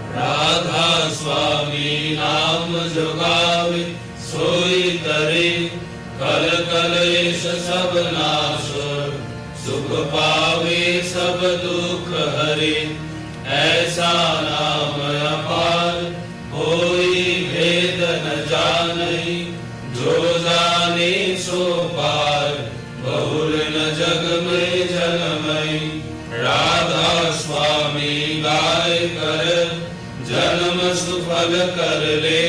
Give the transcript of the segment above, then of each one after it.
राधा स्वामी नाम जोगावे सोई तरे, कल कलेश सब नाश सुख पावे सब दुख हरे। ऐसा नाम अपार कोई भेद न जाने, जो जाने सो पार बहुल न जग में जन्मई। राधा स्वामी गाय कर जन्म सुफल कर ले,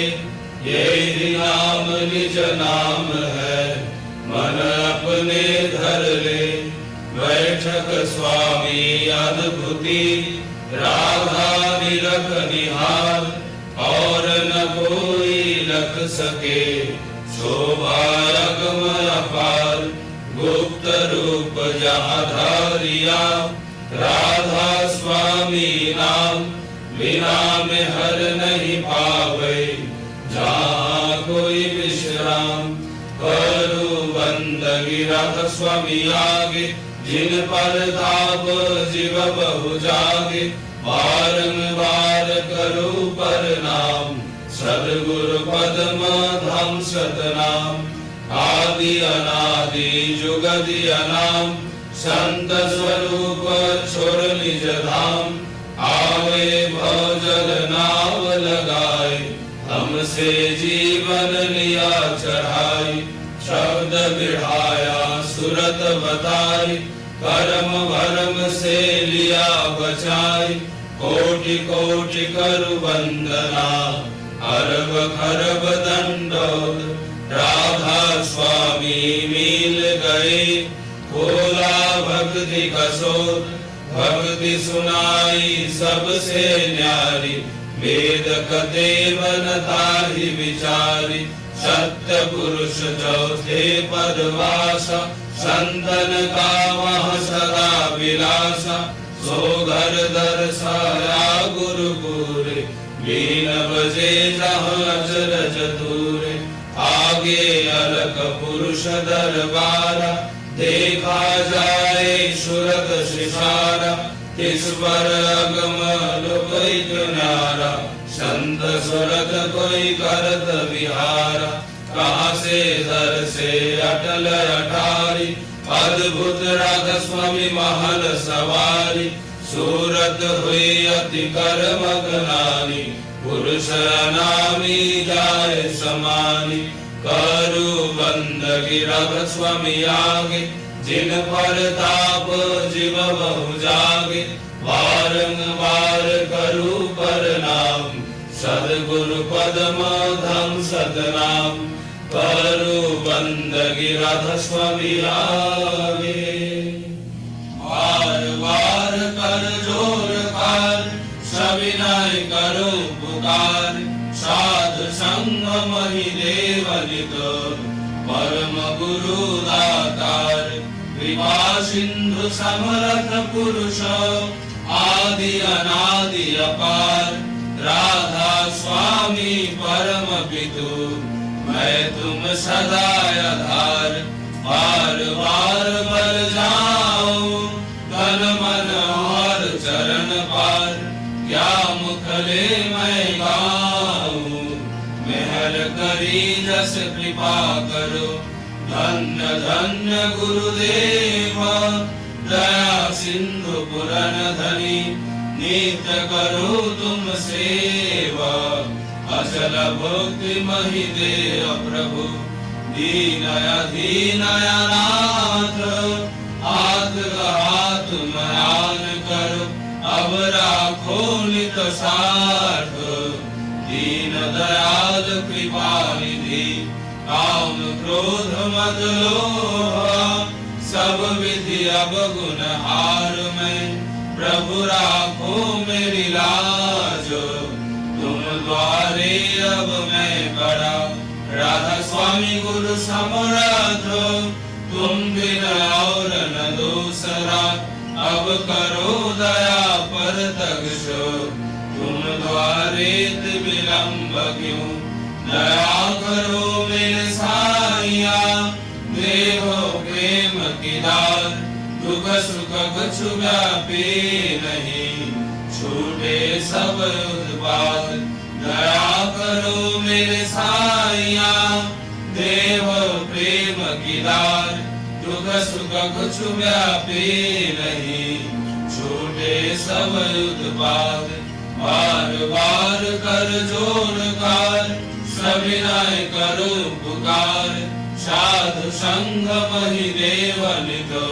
यही नाम निज नाम है मन अपने धर ले। बैठक स्वामी अद्भुति राधा निरख निहार, और न कोई लख सके शोभा अगम अपार। गुप्त रूप जहाँ धारिया राधा स्वामी नाम, बिना में हर नहीं पावे जहाँ कोई विश्राम। करू बंदगी राधा स्वामी आगे, जिन पर ताप जीव बहु जागे। बारंबार करो प्रणाम, सद्गुरु पद्म धाम सतनाम। आदि अनादि जुगदि अनाम, संत स्वरूप छोड़ निज धाम। आवे भवजल नाव लगाए, हमसे जीवन लिया चढ़ाई। शब्द बिढ़ाया सुरत बताई, कर्म भरम से लिया बचाई। कोटि कोटि करु वंदना, अरब खरब दंडोत। राधा स्वामी मिल गए, खोला भक्ति कसोत। भक्ति सुनाई सबसे न्यारी, वेद कते बनता ही विचारी। सत्य पुरुष जो थे पदवासा, संतन का वह सदा विलासा। सो घर दर्शाया गुरुपुरे, लीन बजे जहाँ अचरज दूरे। आगे अलग पुरुष दरबारा, देखा जाए सुरत सिसारा। किस पर अगम लुक न्यारा, संत सुरत कोई करत विहारा। कहाँ से दर से अटल अटारी, अद्भुत राधा स्वामी महल सवारी। सूरत हुई अति कर मगनानी, पुरुष नामी जाए समानी। करू बंदगी राधा स्वामी आगे, जिन पर ताप जीव बहु जागे। बारंबार करू प्रणाम, सद्गुरु पद्म धाम सतनाम। करू बंदगी राधा स्वामी आगे, बार बार कर जोर कार। सविनय करो पुकार, साधु संग मही देवनित। परम गुरु दातार, कृपा सिंधु समर्थ पुरुष। आदि अनादि अपार, राधा स्वामी परम पितु। मैं तुम सदा आधार, बार बार बल जाऊं तन मन और चरण पार। क्या मुखले मैं गाऊं, मेहर करी जस कृपा करो। धन्य धन्य गुरुदेव, दया सिंधु पुरन धनी। नित्य करो तुम सेवा, अचल भक्ति महि दे प्रभु। दीनया दीनया नाथ, हाथ हाथ मयान करो। अब राखो नित साथ, दीन दयाल कृपा निधि। काम क्रोध मद लोभ, सब विधि अब गुण हार में। प्रभु राखो मेरी लाज, तुम द्वार द्वारे अब मैं पड़ा, राधा स्वामी गुरु समर्थ, तुम बिन और न दूसरा, अब करो दया पर तगशो, तुम द्वारे विलंब क्यों, दया करो मेरे साइया, देहो प्रेम की दार, दुख सुख कुछ व्यापी नहीं, छूटे सब उत्पाद, दया करो मेरे साइया, देहो प्रेम की दार, दुख सुख कुछ व्यापी नहीं, छूटे सब उत्पाद, बार बार कर जोर कार, सविनय करो पुकार, साधु संग महि देवन तो,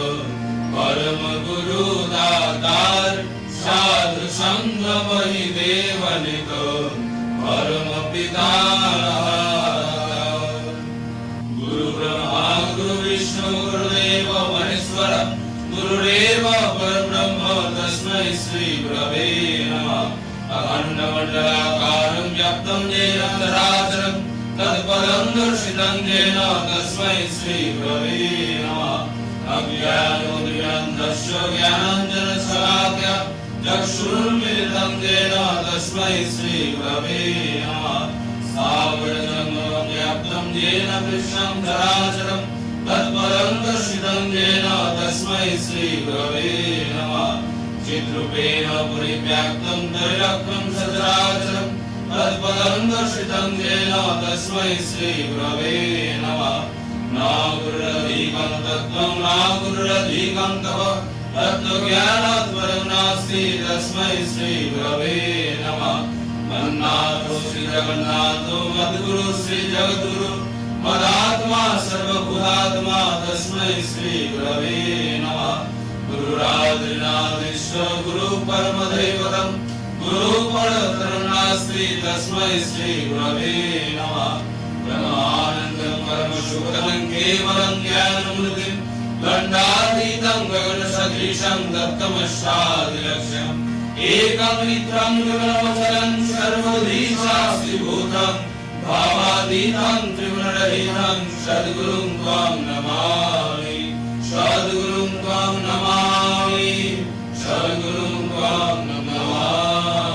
परम गुरु दातार, साधु संग महि देवन तो, परम पिता, गुरु ब्रह्मा गुरु विष्णु गुरुदेव महेश्वर, गुरुदेव परब्रह्म तस्मै श्री गुरवे नमः, अखण्डमण्डलाकारं व्याप्तं येन चराचरं, तत्पदं दर्शितं येन तस्मै श्री गुरवे नमः, अज्ञानोदयन्तस्य ज्ञानाञ्जनशलाकया, चक्षुरुन्मीलितं येन तस्मै श्री गुरवे नमः, सागरजन्मं व्याप्तं येन कृष्णं चराचरं, तत्पदं दर्शितं येन तस्मै श्री गुरवे नमः, चिद्रूपेण परिव्याप्तं त्रैलोक्यं सचराचरं, तत्पदं दर्शितं येन तस्मै श्री गुरवे नमः, न गुरुरधिकं तत्त्वं न गुरुरधिकं तपः, तत्त्वज्ञानात् परं नास्ति तस्मै श्री गुरवे नमः, मन्नाथो श्री जगन्नाथो मद्गुरु श्री जगद्गुरु, मदात्मा सर्वभूतात्मा तस्मै श्री गुरवे नमः, गुरुरादिनादिश्व गुरु परमदैवतं, गुरु परतरं नास्ति तस्मै श्री गुरवे नमः, ब्रह्मानन्दं परमसुखदं केवलं ज्ञानमूर्तिं, गण्डातीतं गगनसदृशं दत्तमस्यादिलक्ष्यम्, एकं नित्यं निर्मलमचलं सर्वधी साक्षिभूतं, भावातीतं त्रिगुणरहितं सद्गुरुं त्वां नमामि, सद्गुरुं त्वां नमामि, सद्गुरुं त्वां नमामि।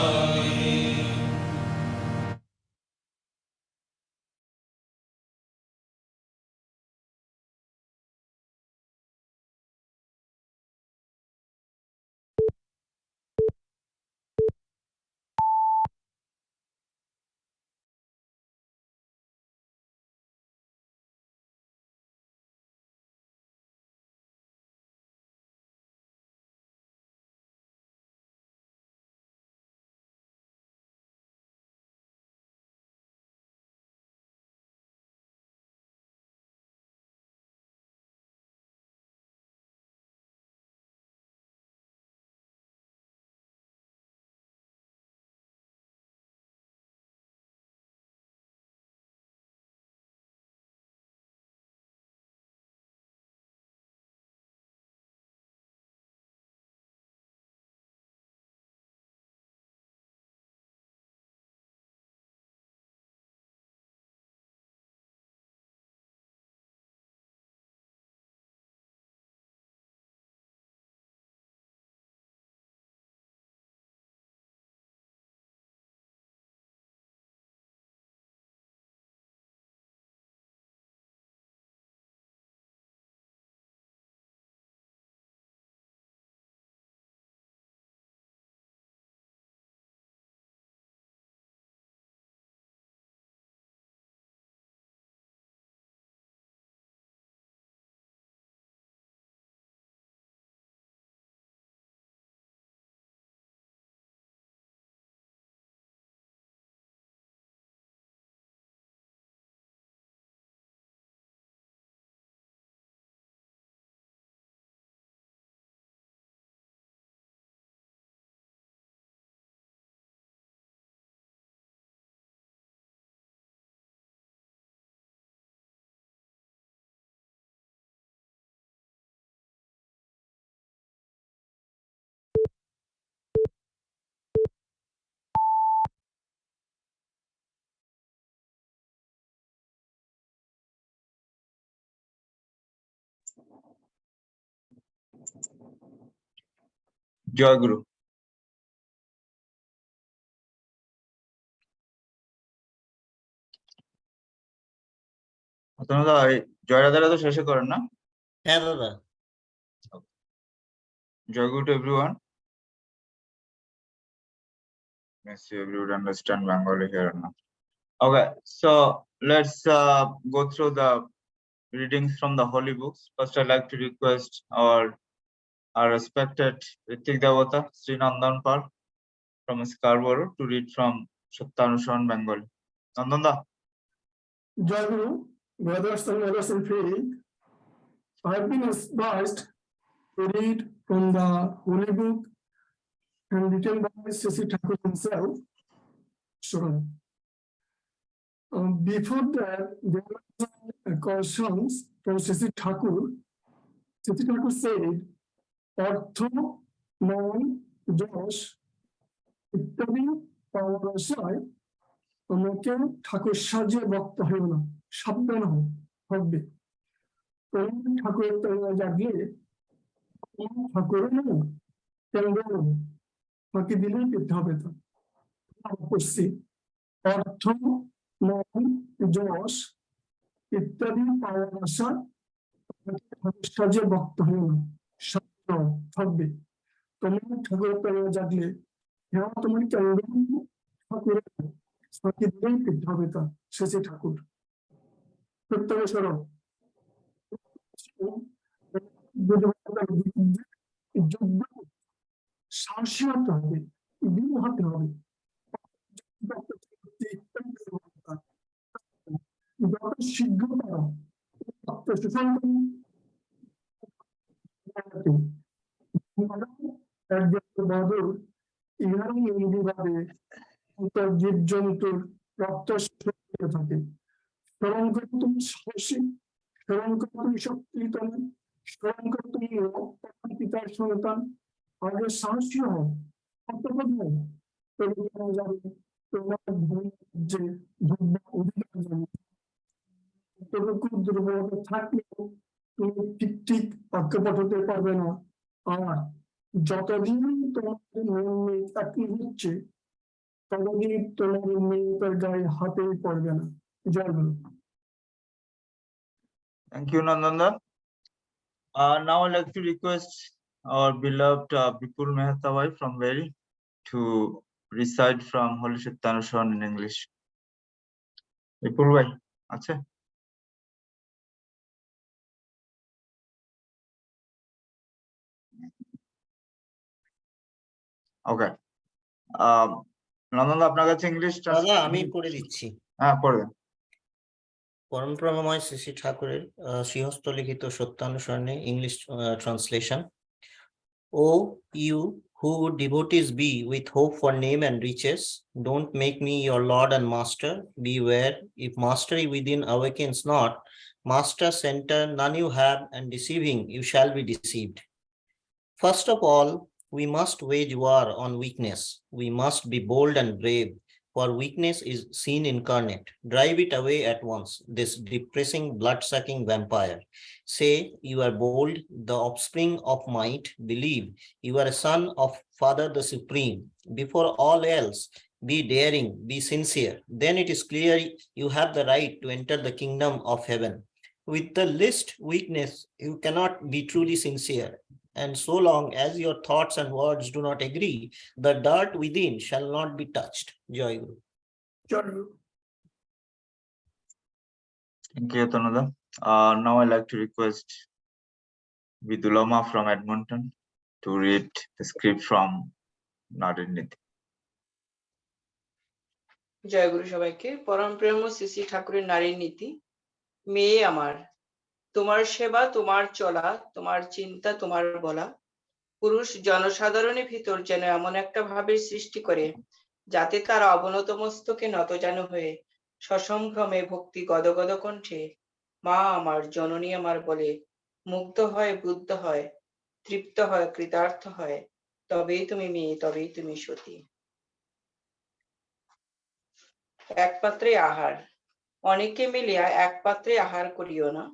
জয় গুরু। দাদা জয় রাধারা তো শেষে করেন না? হ্যাঁ দাদা। Joy good everyone. Let's see if you would understand Bengali here or not. Okay, so let's go through the readings from the holy books. First, I'd like to request our respected Ritik Devata, Sri Nandan Par from Scarborough to read from Sattanushan Bengali. Nandanda. Joy Guru, brothers and brothers in faith, I have been advised to read from the holy book and written by Sri Thakur himself. So, before that, there were questions from Sri Thakur. Sri Thakur said, Artho, Man, Josh, ইত্যাদি পাওয়ার আশায় তোমাকে ঠাকুর সাজিয়ে বক্তা হইও না, সাবধান হবে। ঠাকুরের তৈরি জাগলে ঠাকুরও নয়, কেন্দ্র নয়, ফাঁকি দিলেই পেতে হবে। তা করছি অর্থ, মন, যশ ইত্যাদি পাওয়ার আশা ঠাকুর সাজিয়ে বক্তা হইও না, সাবধান থাকবে। তোমার ঠাকুরের তৈরি জাগলে হ্যাঁ তোমার কেন্দ্র ঠাকুরের ফাঁকি দিলেই পেতে হবে। তা শেষে ঠাকুর প্রত্যেক স্বরূপ সাহসী হতে হবে, দৃঢ় হতে হবে। যত শীঘ্র পারো ইহারই ইংরেজিভাবে জীব জন্তুর রক্ত থাকে। স্মরণ করে তুমি সাহসী, স্মরণ করে তুমি শক্তিতম, স্মরণ করে তুমি পিতার সন্তান। আগে সাহসী হও, অতপদ হও, যাবে তোমার যে অধিকার জানো। এতটুকু দুর্বলতা থাকলেও তুমি ঠিক ঠিক অক্ষপট হতে পারবে না। আর যতদিন তোমার মন চাকরি হচ্ছে ততদিন তোমার মেয়েটার গায়ে হাতেই পড়বে না। জয় গুরু। Thank you, Nandanda. Now I'd like to request our beloved Bipul Mehatawai from Veri to recite from Holy Sattanushan in English. Bipul bhai, ache? Okay. Nandanda, আপনার কাছে ইংলিশ? দাদা আমি পড়ে দিচ্ছি। হ্যাঁ পড়ে দেন। পরমপ্রেমময় শ্রী ঠাকুরের শ্রীহস্ত লিখিত সত্যানুসরণে English translation. O you who would devotees be with hope for name and riches, don't make me your lord and master. Beware, if mastery within awakens not, master center none you have, and deceiving you shall be deceived. First of all, we must wage war on weakness. We must be bold and brave, for weakness is sin incarnate. Drive it away at once, this depressing, blood-sucking vampire. Say you are bold, the offspring of might. Believe you are a son of Father the Supreme. Before all else, be daring, be sincere. Then it is clear you have the right to enter the kingdom of heaven. With the least weakness, you cannot be truly sincere. And so long as your thoughts and words do not agree, the dirt within shall not be touched. Joy Guru. Joy Guru. Thank you, Tanada. Now I'd like to request Vidulama from Edmonton to read the script from Nariniti. জয় গুরু সবাইকে। পরম প্রেম শ্রী শ্রী ঠাকুরের নারীর নীতি। মেয়ে আমার, তোমার সেবা, তোমার চলা, তোমার চিন্তা, তোমার বলা। পুরুষ জনসাধারণের ভিতর যেন এমন একটা ভাবের সৃষ্টি করে যাতে তারা অবনত মস্তকে নতজানু হয়ে সসম্ভ্রমে ভক্তি গদগদ কণ্ঠে মা আমার, জননী আমার বলে মুগ্ধ হয়, বুদ্ধ হয়, তৃপ্ত হয়, কৃতার্থ হয়। তবেই তুমি মেয়ে, তবেই তুমি সতী। এক পাত্রে আহার, অনেকে মিলিয়া এক পাত্রে আহার করিও না,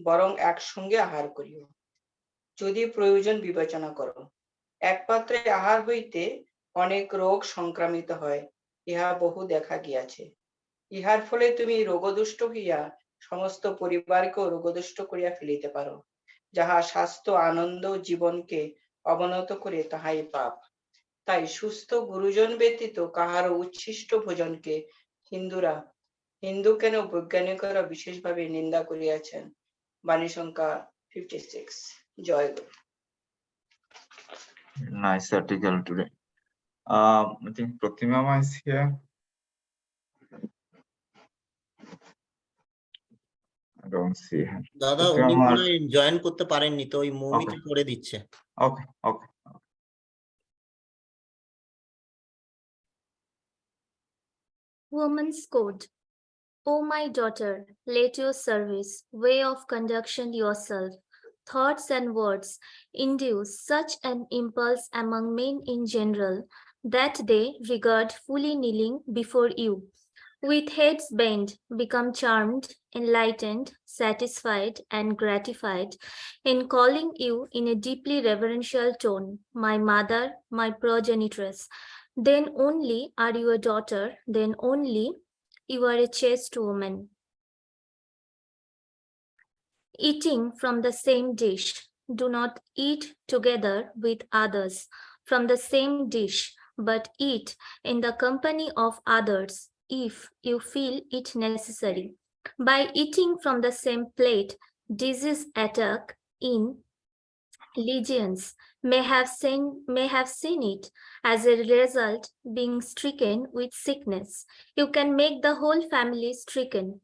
বরং একসঙ্গে আহার করিও। যদি প্রয়োজন বিবেচনা করো, এক পাত্রে আহার হইতে অনেক রোগ সংক্রামিত হয়, ইহা বহু দেখা গিয়াছে। ইহার ফলে তুমি রোগদুষ্ট হইয়া সমস্ত পরিবারকেও রোগদুষ্ট করিয়া ফেলিতে পারো। যাহা স্বাস্থ্য, আনন্দ, জীবনকে অবনত করে তাহাই পাপ। তাই সুস্থ গুরুজন ব্যতীত কাহারও উচ্ছিষ্ট ভোজনকে হিন্দু কেন বৈজ্ঞানিকরা বিশেষভাবে নিন্দা করিয়াছেন। বাণী সংখ্যা 56। জয় গুরু। Nice article today. I think Pratima is here. I don't see her. দাদা Pratima উনি ma- মনে হয় জয়েন করতে পারেননি, তো ওই মৌমিতা Okay. করে দিচ্ছে। Okay, okay. Woman's Code. O my daughter, let your service, way of conduction yourself, thoughts and words induce such an impulse among men in general that they regard fully kneeling before you, with heads bent, become charmed, enlightened, satisfied, and gratified in calling you in a deeply reverential tone, my mother, my progenitress. Then only are you a daughter, then only you are a chaste woman. Eating from the same dish, do not eat together with others from the same dish, but eat in the company of others if you feel it necessary. By eating from the same plate, disease attack in legions may have seen it, as a result being stricken with sickness. You can make the whole family stricken.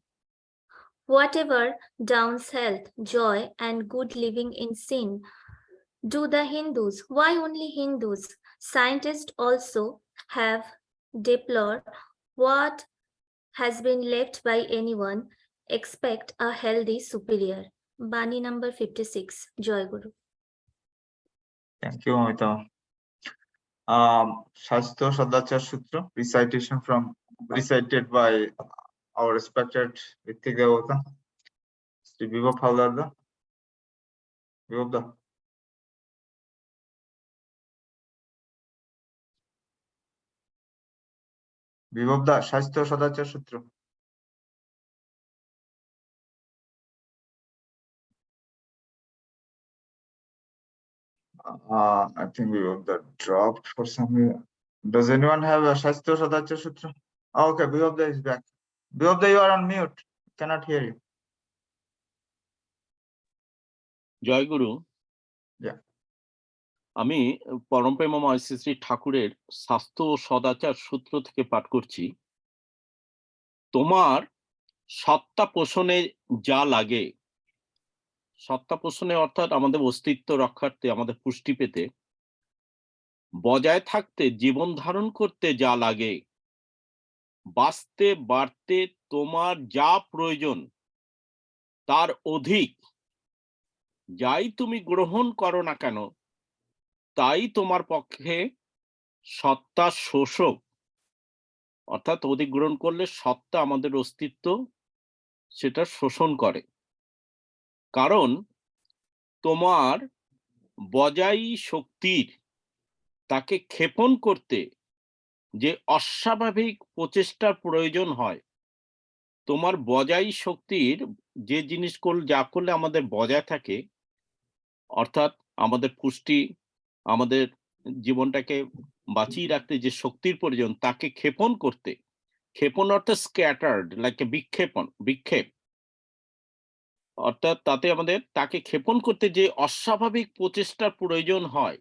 Whatever downs health, joy, and good living in sin do the Hindus. Why only Hindus? Scientists also have deplored what has been left by anyone expect a healthy superior. Bani number 56. Joy Guru. Thank you, Mamita. Shastro Sadachar Sutra, recited by our respected Ritik Devata, Sri Vibhav Haldarda. Vibhavda. Vibhavda, Shastro Sadachar Sutra. I think Vibhavda dropped for some reason. Does anyone have a Shastro Sadachar Sutra? Oh, okay, Vibhavda is back. Vibhavda, you are on mute. Cannot hear you. Joy Guru. Yeah. আমি পরমপ্রেমময় শ্রী শ্রী ঠাকুরের স্বাস্থ্য ও সদাচার সূত্র থেকে পাঠ করছি। তোমার সত্তা পোষণে যা লাগে, সত্তা পোষণে অর্থাৎ আমাদের অস্তিত্ব রক্ষার্থে, আমাদের পুষ্টি পেতে, বজায় থাকতে, জীবন ধারণ করতে যা লাগে, বাঁচতে বাড়তে তোমার যা প্রয়োজন তার অধিক যাই তুমি গ্রহণ করো না কেন, তাই তোমার পক্ষে সত্তা শোষক, অর্থাৎ অধিক গ্রহণ করলে সত্তা আমাদের অস্তিত্ব সেটা শোষণ করে। কারণ তোমার বজাই শক্তির তাকে ক্ষেপণ করতে যে অস্বাভাবিক প্রচেষ্টার প্রয়োজন হয়, তোমার বজাই শক্তির যে জিনিস যা করলে আমাদের বজায় থাকে, অর্থাৎ আমাদের পুষ্টি, আমাদের জীবনটাকে বাঁচিয়ে রাখতে যে শক্তির প্রয়োজন তাকে ক্ষেপণ করতে, ক্ষেপণ অর্থাৎ স্ক্যাটার্ড, লাইক বিক্ষেপ, অর্থাৎ তাতে আমাদের তাকে ক্ষেপণ করতে যে অস্বাভাবিক প্রচেষ্টার প্রয়োজন হয়,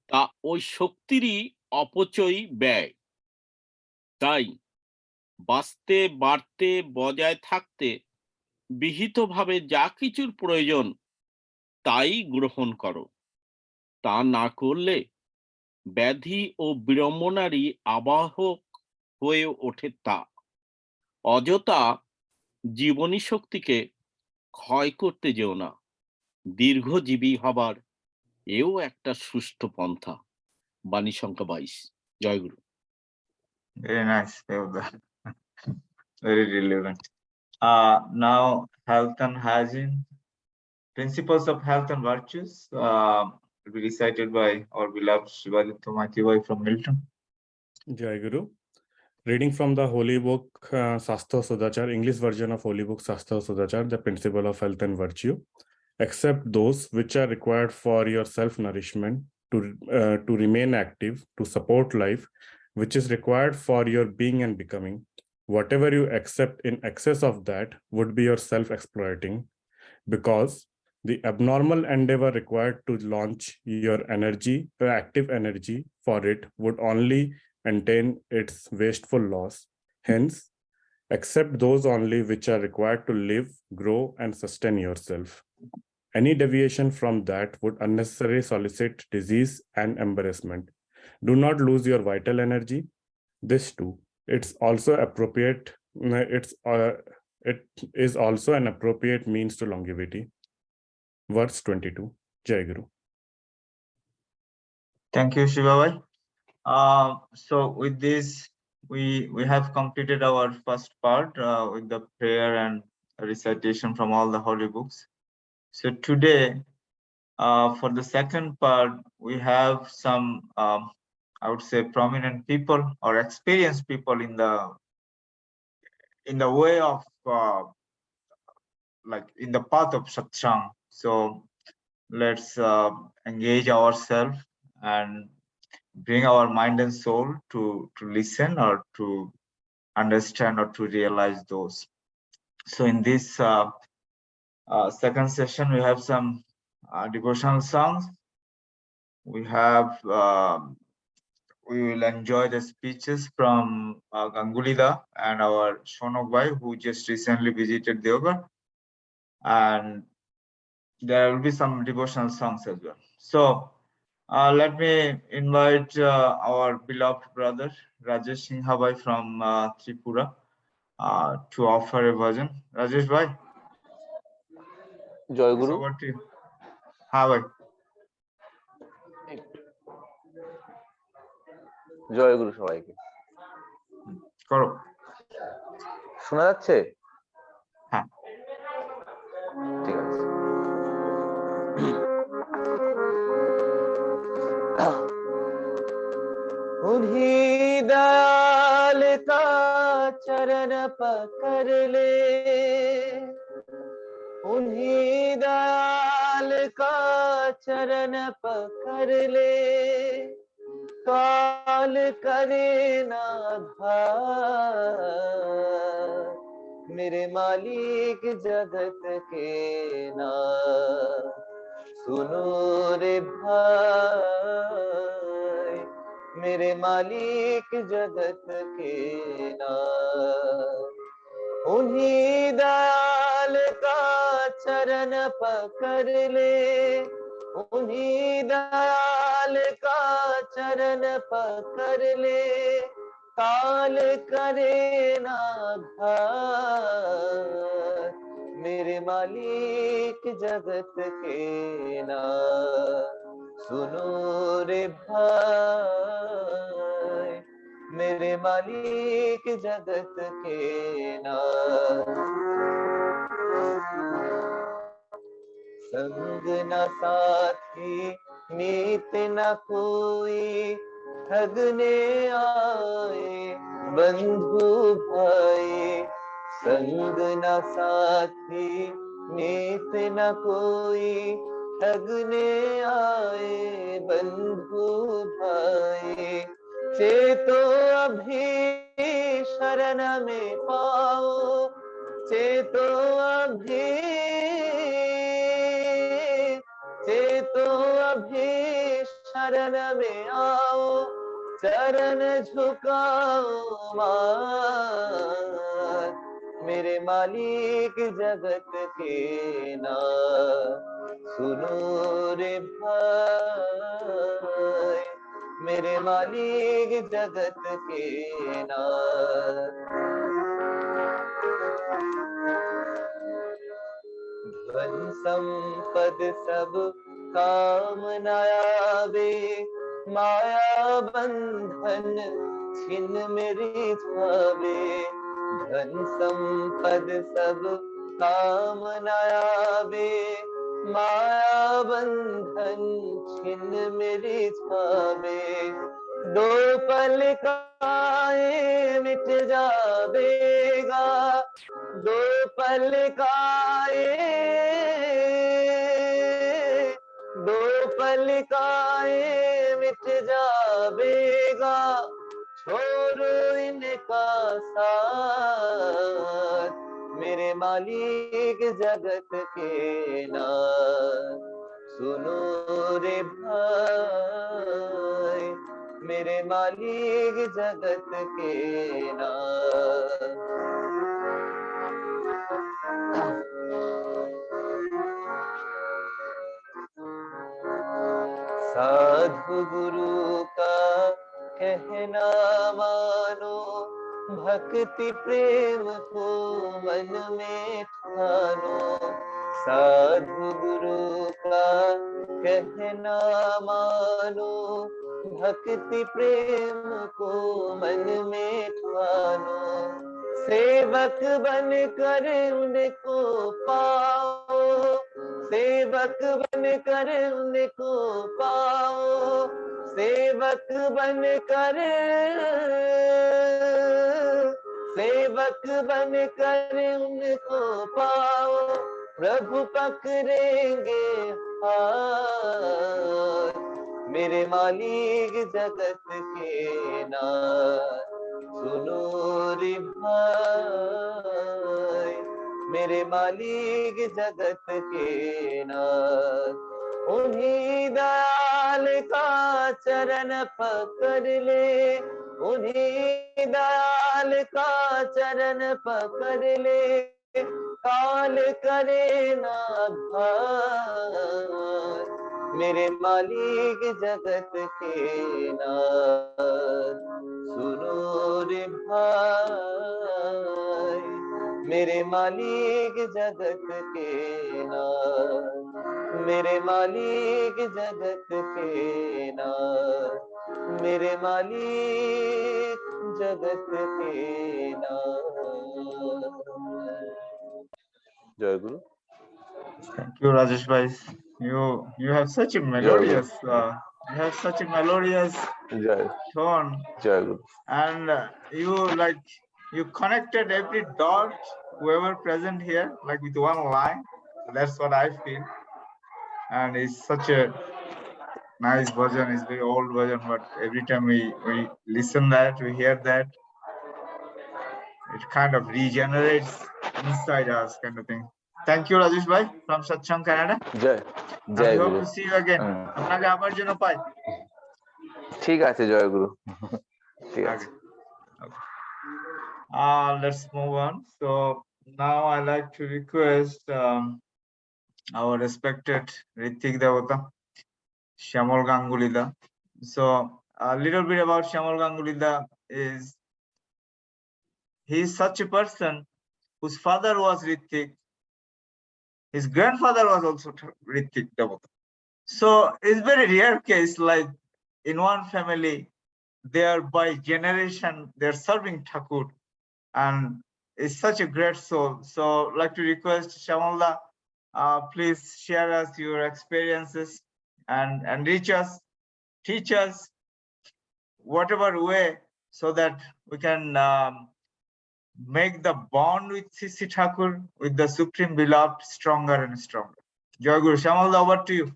তা ওই শক্তিরই অপচয় ব্যয়। তাই বাঁচতে বাড়তে বজায় থাকতে বিহিতভাবে যা কিছুর প্রয়োজন তাই গ্রহণ করো। তা না করলে ব্যাধি ও বিড়ম্বনারই আবাহক হয়ে ওঠে। তা অযথা জীবনী শক্তিকে ক্ষয় করতে যেও না। দীর্ঘজীবী হবার এও একটা সুষ্ঠু পন্থা। বাণী সংখ্যা 22। জয় গুরু। Very nice, Vibhavda. Very relevant. Now, health and hygiene. Principles of health and virtues, will be recited by our beloved Shivaditya Maithibhai from Milton. Jai Guru. Reading from the holy book Sastha Sudachar, English version of holy book Sastha Sudachar, the principle of health and virtue. Accept those which are required for your self-nourishment, to remain active, to support life, which is required for your being and becoming. Whatever you accept in excess of that would be your self-exploiting, because the abnormal endeavor required to launch your energy, active energy for it, would only maintain its wasteful loss. Hence, accept those only which are required to live, grow, and sustain yourself. Any deviation from that would unnecessarily solicit disease and embarrassment. Do not lose your vital energy. This too, it's also appropriate. It is also an appropriate means to longevity. Verse 22. Jai Guru. Thank you, Shivabhai. So with this, we have completed our first part with the prayer and recitation from all the holy books. So today, for the second part, we have some, I would say, prominent people or experienced people in the way of like in the path of Satsang. So let's engage ourselves and bring our mind and soul to listen or to understand or to realize those. So in this second session, we have some devotional songs. We have we will enjoy the speeches from Gangulida and our Shonok Bhai, who just recently visited Deoghar, and there will be some devotional songs as well. So let me invite our beloved brother Rajesh Singha Bhai from Tripura to offer a bhajan. Rajesh Bhai. Joy Guru. Over to you. हाँ भाई. জয় গুরু সবাইকে। করো। শোনা যাচ্ছে? হ্যাঁ। ঠিক আছে। उन्हीं दयाल का चरण पकड़ ले, उन्हीं दयाल का चरण पकड़ ले, काल करे ना घात, मेरे मालिक जगत के नाथ, सुनो रे भाई, मेरे मालिक जगत के नाथ, उन्हीं दयाल का चरण पकड़ ले, उन्हीं दयाल का चरण पकड़ ले, काल करे ना घात, मेरे मालिक जगत के नाथ, सुनो रे भाई, मेरे मालिक जगत के नाथ, संग न साथी मीत न कोई, ठगने आए बंधु भाई, संग न साथी मीत न कोई, ठगने आए बंधु भाई, चेतो अभी शरण में पाओ, चेतो अभी, चेतो अभी शरण में आओ, चरण झुकाओ मात, मेरे मालिक जगत के नाथ, सुनो रे भाई, मेरे मालिक जगत के नाथ, धन संपद सब काम न आवे, माया बंधन छिन मेरी छावे, धन संपद सब काम न आवे, माया बंधन छिन मेरी छावे, दो पल काए मिट जावेगा, दो पल काए, दो पल काए मिट जावेगा, छोड़ो इनका साथ, मेरे मालिक जगत के नाथ, सुनो रे भाई, मेरे मालिक जगत के नाथ। साधु गुरु का कहना मानो, भक्ति प्रेम को मन में ठानो, साधु गुरु का कहना मानो, भक्ति प्रेम को मन में ठानो, सेवक बन कर उनको पाओ, सेवक बन कर उनको पाओ, सेवक बन कर, सेवक बन कर उनको पाओ, प्रभु पकड़ेंगे हाथ, मेरे मालिक जगत के नाथ, सुनो रे भाई, मेरे मालिक जगत के नाथ। उन्हीं दयाल का चरण पकड़ ले, उन्हीं दयाल का चरण पकड़ ले, काल करे ना घात, मेरे मालिक जगत के नाथ, सुनो रे भाई, मेरे मालिक जगत के नाथ, मेरे मालिक जगत के नाथ, मेरे मालिक जगत के नाथ। जय गुरु। Thank you, Rajesh bhai. You have such a melodious जय tone, जय गुरु। and you connected every dot, whoever present here, like with one line. So that's what I feel, and it's such a nice version. It's very old version, but every time we listen that, we hear that, it kind of regenerates inside us, kind of thing. Thank you, Rajesh bhai from Satsang, Canada. जय And जय we hope Guru. to see you again. আপনাকে আবার জন্য পাই। ঠিক আছে জয় গুরু। ঠিক আছে। Okay. Let's move on. So now I like to request our respected Ritik Devata, Shyamol Gangulida. So a little bit about Shyamol Gangulida is he is such a person whose father was Ritik. His grandfather was also Ritik Devata. So it's very rare case, like in one family, they are by generation, they're serving Thakur, and it's such a great soul. So I'd like to request Shamalda, please share us your experiences and reach us, teach us whatever way, so that we can make the bond with Sisi Thakur, with the Supreme Beloved, stronger and stronger. Joy Guru. Shamalda, over to you.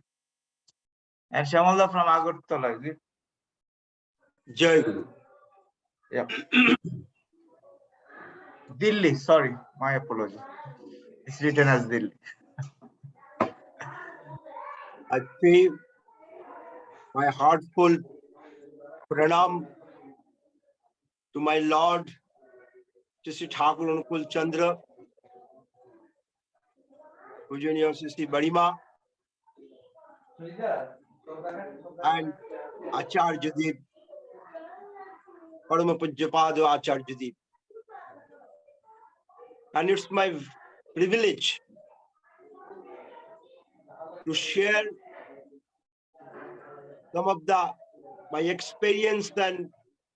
And Shamalda from Agartala, is it? Jai Guru. Yep. Delhi, sorry, my apology. It's written as Delhi. I pay my heartfelt pranam to my Lord, Sri Thakur Anukul Chandra, Pujaniya Sri Barima, and Acharya Dev, Parama Pujyapada Acharya Dev. And it's my privilege to share some of my experience and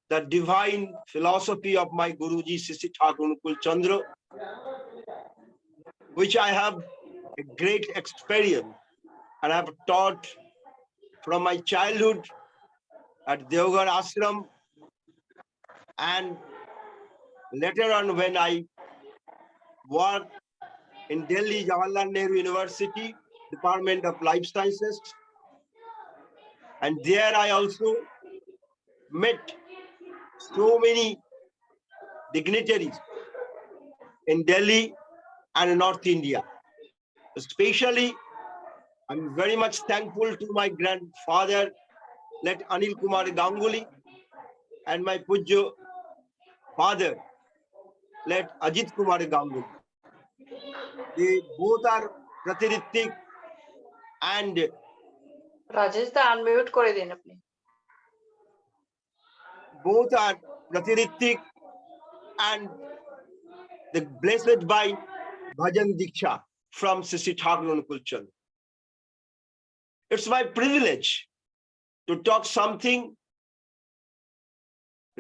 the divine philosophy of my Guruji Sri Thakur Anukul Chandra, which I have a great experience, and I've taught from my childhood at Deoghar Ashram, and later on when I worked in Delhi Jawaharlal Nehru University, Department of Life Sciences, and there I also met so many dignitaries in Delhi and North India. Especially, I'm very much thankful to my grandfather, let Anil Kumar Ganguly, and my Pujya father, let Ajit Kumar Ganguly. They both are Pratiritik and Rajesh da unmute করে দিন আপনি। both are Pratiritik and the blessed by Bhajan Diksha from Sisi Thakur Kulchan. It's my privilege to talk something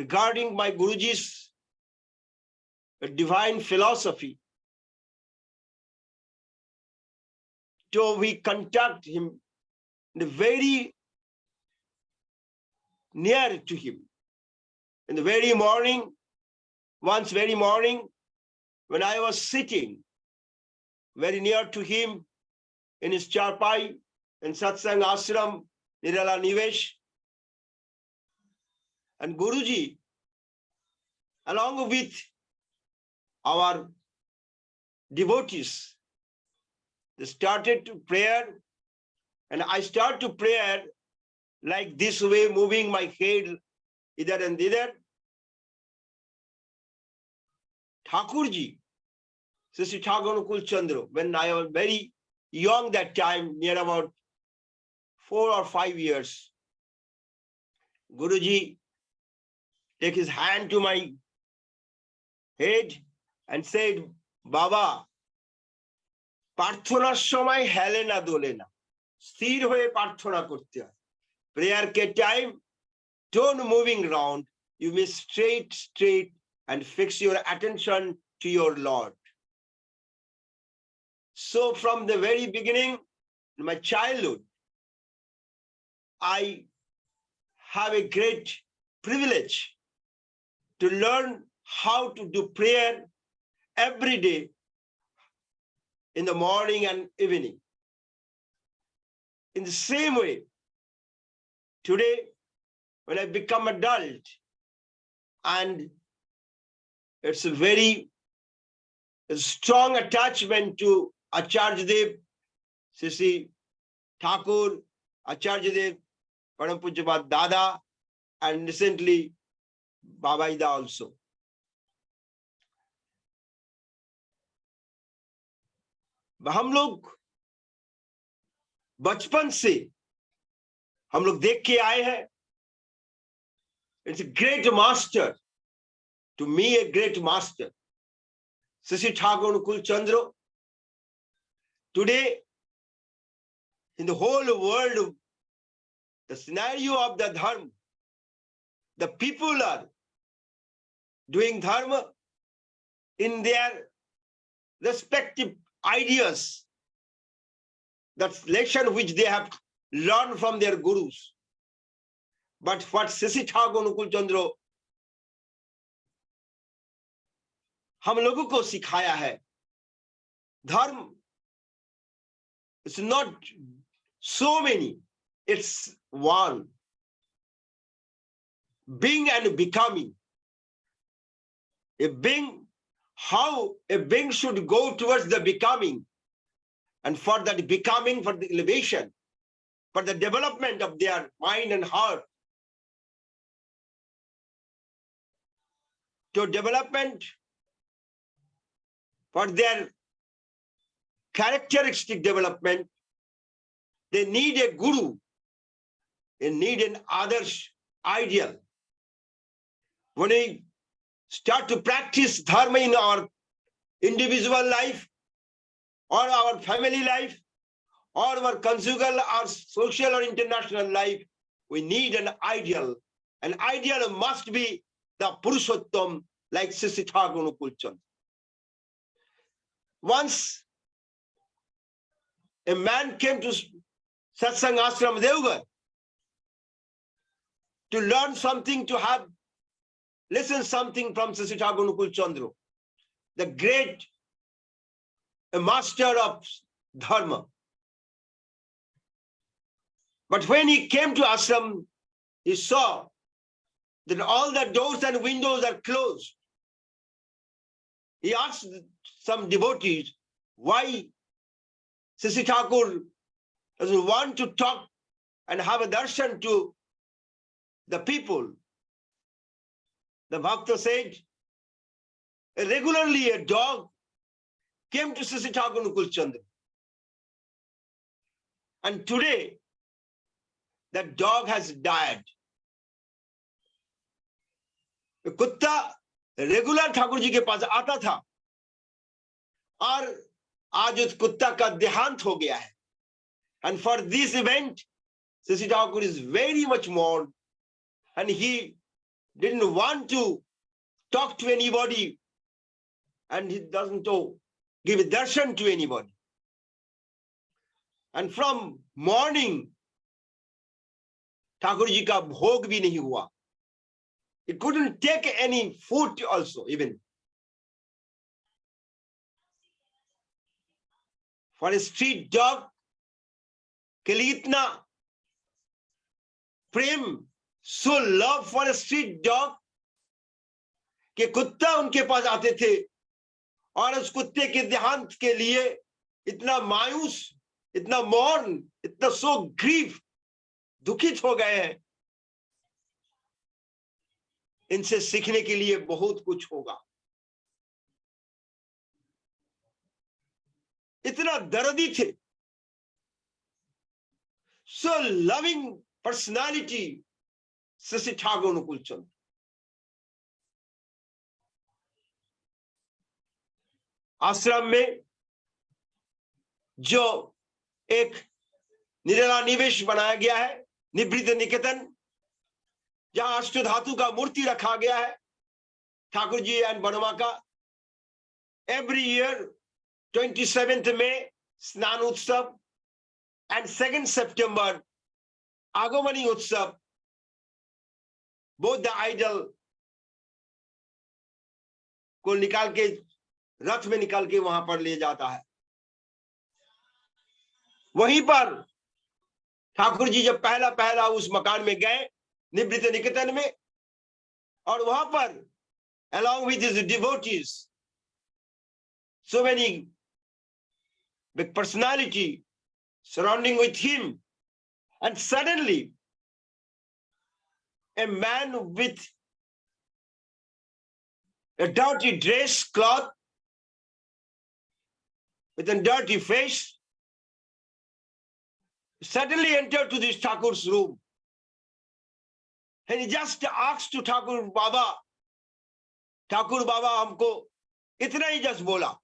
regarding my Guruji's divine philosophy. So we contact him very near to him. In the very morning, once very morning, when I was sitting very near to him in his charpai in Satsang Ashram, Nirala Nivesh, and Guruji, along with our devotees, they started to prayer, and I start to prayer like this way, moving my head either and thither. Thakurji, Sisi Thakur Kulchandra, when I was very young that time, near about 4 or 5 years, Guruji take his hand to my head and said, Baba, প্রার্থনার সময় হেলে না দোলে না, স্থির হয়ে প্রার্থনা করতে হয়। Prayer ke time, don't moving round, you may straight and fix your attention to your Lord. So from the very beginning, in my childhood, I have a great privilege to learn how to do prayer every day in the morning and evening. In the same way, today, when I become adult, and it's a very strong attachment to Acharya Dev, Sisi Thakur, Acharya Dev, Param Pujyapad Dada, and recently Babaida also. हम लोग बचपन से हम लोग देख के आए हैं. It's a great master, to me a great master, Sisi Thakur Kulchandra. Today, in the whole world, the scenario of the dharma, the people are doing dharma in their respective ideas, that's lesson which they have learned from their gurus. But what Sisi Thakur Kulchandra हम लोगों को सिखाया है, धर्म it's not so many, it's one, being and becoming. A being, how a being should go towards the becoming, and for that becoming, for the elevation, for the development of their mind and heart, to development for their characteristic development, they need a guru, they need an others ideal. When we start to practice dharma in our individual life, or our family life, or our conjugal or social or international life, we need an ideal. An ideal must be the Purushottam, like Sisi Thakur Kulchandra. Once a man came to Satsang Ashram Devgar to learn something, to have listen something from Sri Thakur Nukul Chandra, the great master of dharma. But when he came to ashram, he saw that all the doors and windows are closed. He asked some devotees, why Sri Thakur doesn't want to talk and have a darshan to the people? The Bhakta said, regularly a dog came to Sri Thakur Nukul Chandra. And today, that dog has died. The kutta regular Thakur ji के पास आता था और आज उस कुत्ता का देहांत हो गया है. And for this event, Sri Thakur is very much mourned, and he didn't want to talk to anybody, and he doesn't give a darshan to anybody. And from morning, Thakur ji ka bhog bhi nahi hua. He couldn't take any food also, even. For a street dog, ke liye itna prem, so love for a street dog, कि कुत्ता उनके पास आते थे और उस कुत्ते के देहांत के लिए इतना मायूस, इतना मौन, इतना सो ग्रीफ, दुखित हो गए हैं. इनसे सीखने के लिए बहुत कुछ होगा. इतना दर्दी थे. So loving personality, Sri Thakur Nukul Chandra. आश्रम में जो एक निराला निवेश बनाया गया है, निवृत्त निकेतन, जहां अष्ट धातु का मूर्ति रखा गया है, ठाकुर जी एंड बनवा का. एवरी ईयर 27th May स्नान उत्सव एंड 2nd September आगमनी उत्सव, बोथ द आइडल को निकाल के रथ में निकाल के वहां पर ले जाता है. वहीं पर ठाकुर जी जब पहला उस मकान में गए, निवृत्त निकेतन में, और वहां पर along with his devotees, so many big personality surrounding with him, and suddenly a man with a dirty dress cloth, with a dirty face, suddenly entered to this Thakur's room. And he just asked to Thakur Baba, हमको इतना ही just बोला.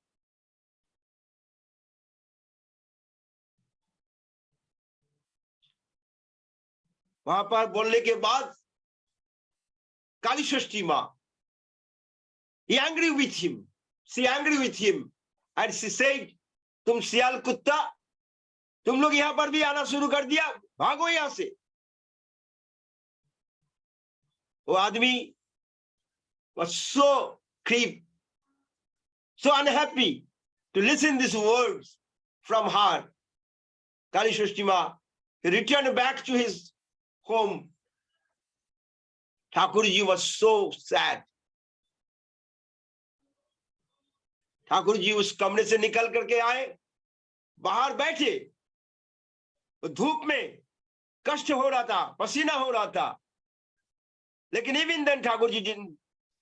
वहां पर बोलने के बाद काली षष्ठी मां, he angry with him, she angry with him, and she said, तुम सियाल कुत्ता, तुम लोग यहां पर भी आना शुरू कर दिया, भागो यहां से. वो आदमी was so creep, so unhappy to listen these words from her. Kali Shushtima, he returned back to his home. Thakurji was so sad. Thakur ji उस कमरे से निकल करके आए, बाहर बैठे, धूप में कष्ट हो रहा था, पसीना हो रहा था, लेकिन even then Thakur ji didn't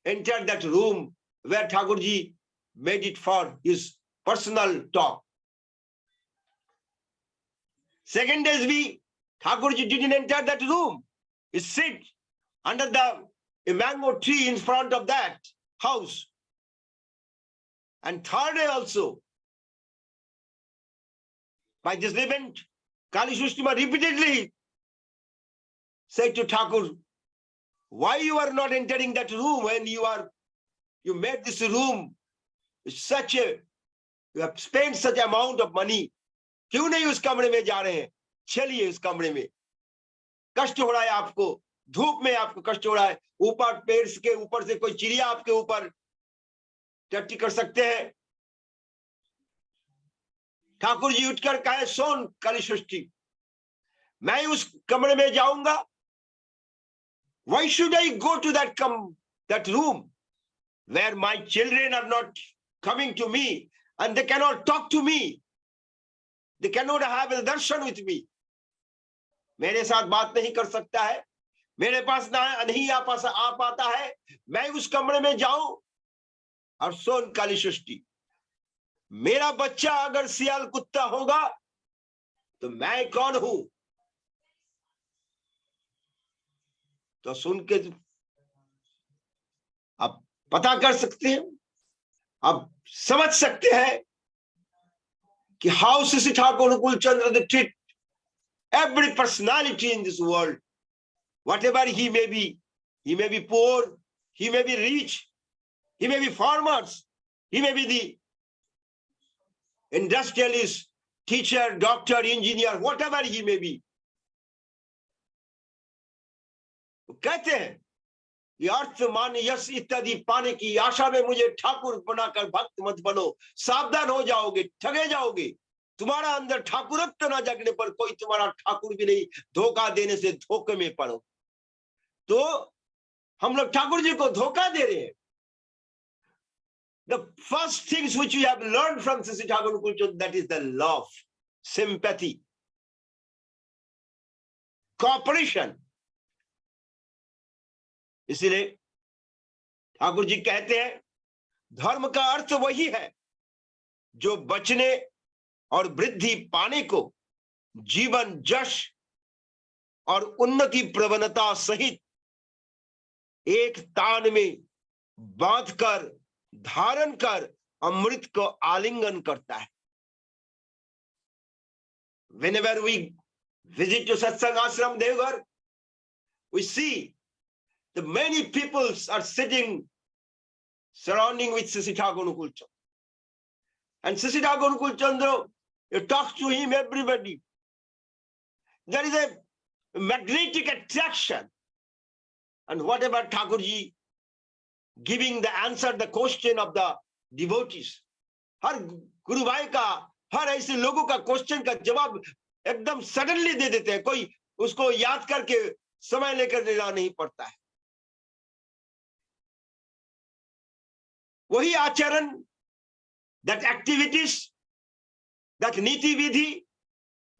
enter that room where Thakur ji made it for his personal talk. Second days we, Thakur ji didn't enter that room. He sit under a mango tree in front of that house. And third day also, by this event, Kali Shushtima repeatedly said to Thakur, why you are not entering that room when you made this room you have spent such amount of money क्यों नहीं उस कमरे में जा रहे हैं? चलिए उस कमरे में। कष्ट हो रहा है आपको, धूप में आपको कष्ट हो रहा है, ऊपर पेड़ के ऊपर से कोई चिड़िया आपके ऊपर टट्टी कर सकते हैं। ठाकुर जी उठकर कहे, सोन काली सृष्टि, मैं उस कमरे में जाऊंगा? Why should I go to that room where my children are not coming to me and they cannot talk to me? They cannot have a darshan with me. मेरे साथ बात नहीं कर सकता है, मेरे पास नहीं आ पाता है, मैं उस कमरे में जाऊं? और सोन काली सृष्टि, मेरा बच्चा अगर सियाल कुत्ता होगा तो मैं कौन हूं? तो सुन के आप पता कर सकते हैं, आप समझ सकते हैं कि how Shri Thakur Anukul Chandra they treat every personality in this world, whatever he may be poor, he may be rich, he may be farmers, he may be the industrialist, teacher, doctor, engineer, whatever he may be. कहते हैं ये अर्थ मान यश इत्यादि पाने की आशा में मुझे ठाकुर बनाकर भक्त मत बनो, सावधान हो जाओगे, ठगे जाओगे। तुम्हारा अंदर ठाकुरत्व न जगने पर कोई तुम्हारा ठाकुर भी नहीं, धोखा देने से धोखे में पड़ो। तो हम लोग ठाकुर जी को धोखा दे रहे हैं। The first things which we have learned from Sri Thakur Kulchand, that is the love, sympathy, cooperation. इसलिए ठाकुर जी कहते हैं धर्म का अर्थ वही है जो बचने और वृद्धि पाने को जीवन जश और उन्नति प्रवणता सहित एक तान में बांधकर धारण कर अमृत को आलिंगन करता है। Whenever we visit to Satsang Ashram Devghar, we see the many people are sitting surrounding with Sri Thakur Anukul Chandra. And Sri Thakur Anukul Chandra, you talk to him, everybody. There is a magnetic attraction. And whatever Thakur ji giving the answer, the question of the devotees, हर गुरु भाई का, हर ऐसे लोगों का question का जवाब एकदम suddenly they देते हैं, कोई उसको याद करके समय लेकर देना नहीं पड़ता है। वही आचरण, that activities, that नीति विधि,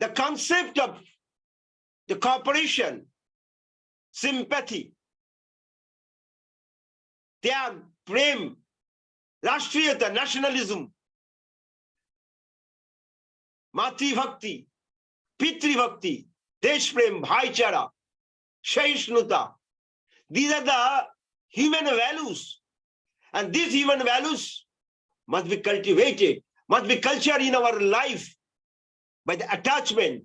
the concept of the cooperation, sympathy, त्याग, प्रेम, राष्ट्रीयता, nationalism, मातृभक्ति, पितृभक्ति, देश प्रेम, भाईचारा, सहिष्णुता, these are the human values, and these human values must be cultivated, must be cultured in our life by the attachment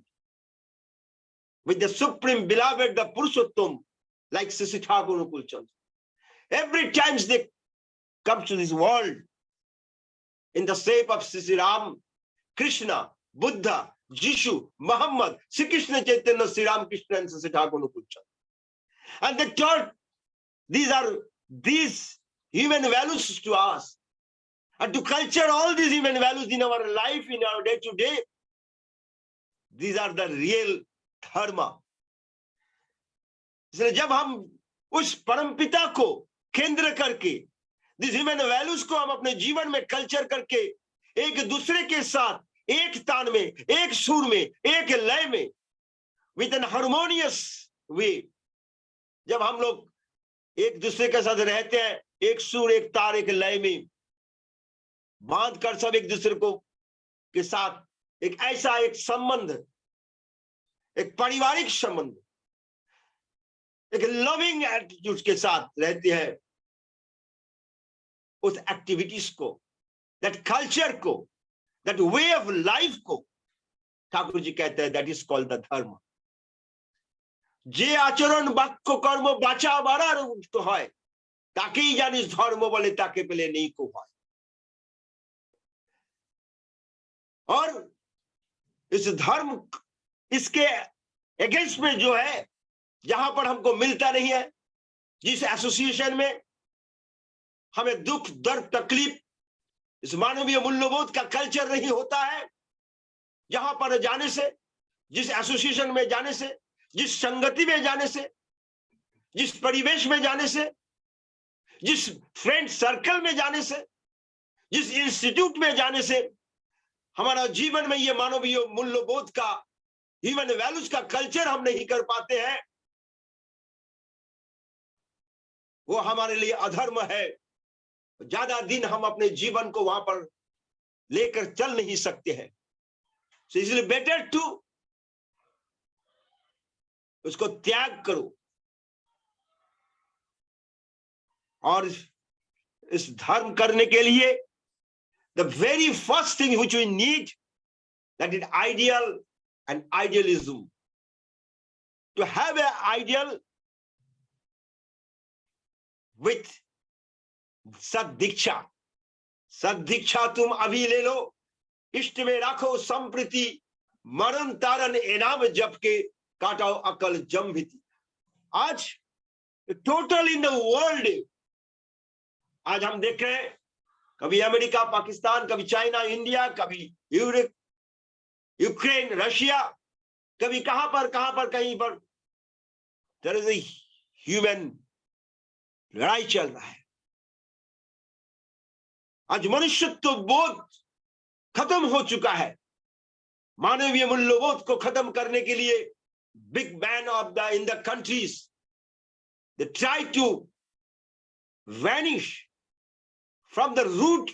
with the supreme beloved, the Purushottam, like Sri Thakur Anukul Chandra. Every time they come to this world in the shape of Sri Ram, Krishna, Buddha, Jishu, Muhammad, Sri Krishna Chaitanya, Sri Ram Krishna, and Sri Thakur Anukul Chandra. And they taught these human values to us. And to culture all these human values in our life, in our day to day, these are the real dharma. इसलिए जब हम उस परमपिता को केंद्र करके, these human values को हम अपने जीवन में कल्चर करके, एक दूसरे के साथ एक तान में, एक सुर में, एक लय में, with an harmonious way, जब हम लोग एक दूसरे के साथ रहते हैं, एक सुर, एक तार, एक लय में बांध कर सब एक दूसरे को के साथ एक ऐसा एक संबंध, एक पारिवारिक संबंध, एक लविंग एटीट्यूड के साथ रहते हैं, उस एक्टिविटीज को, दैट कल्चर को, दैट वे ऑफ लाइफ को ठाकुर जी कहते हैं दैट इज कॉल्ड द धर्म। जे आचरण बाक्य कर्म बाचा बाड़ार तो হয় তাকেই জানিস ধর্ম বলে, তাকে পেলে নেই কো ভয়। और इस धर्म इसके अगेंस्ट में जो है, जहां पर हमको मिलता नहीं है, जिस एसोसिएशन में हमें दुख दर्द तकलीफ, इस मानवीय मूल्यबोध का कल्चर नहीं होता है, जहां पर जाने से, जिस एसोसिएशन में जाने से, जिस संगति में जाने से, जिस परिवेश में जाने से, जिस फ्रेंड सर्कल में जाने से, जिस इंस्टीट्यूट में जाने से हमारा जीवन में ये मानवीय मूल्यबोध का, ह्यूमन वैल्यूज का कल्चर हम नहीं कर पाते हैं, वो हमारे लिए अधर्म है। ज्यादा दिन हम अपने जीवन को वहां पर लेकर चल नहीं सकते हैं। So इसलिए बेटर टू उसको त्याग करो और इस धर्म करने के लिए the very first thing which we need, that is ideal and idealism. To have an ideal with सद्दीक्षा, सद्दीक्षा तुम अभी ले लो, इष्ट में राखो संप्रीति, मरण तारण इनाम जप के काटाओ अकल जम भीति। आज टोटल इन द वर्ल्ड आज हम देख रहे हैं, कभी अमेरिका, पाकिस्तान, कभी चाइना, इंडिया, कभी यूरोप, यूक्रेन, रशिया, कभी कहां पर कहीं पर देयर इज ए ह्यूमन लड़ाई चल रहा है। आज मनुष्यत्व बोध खत्म हो चुका है। मानवीय मूल्यबोध को खत्म करने के लिए big man of the in the countries they try to vanish from the root,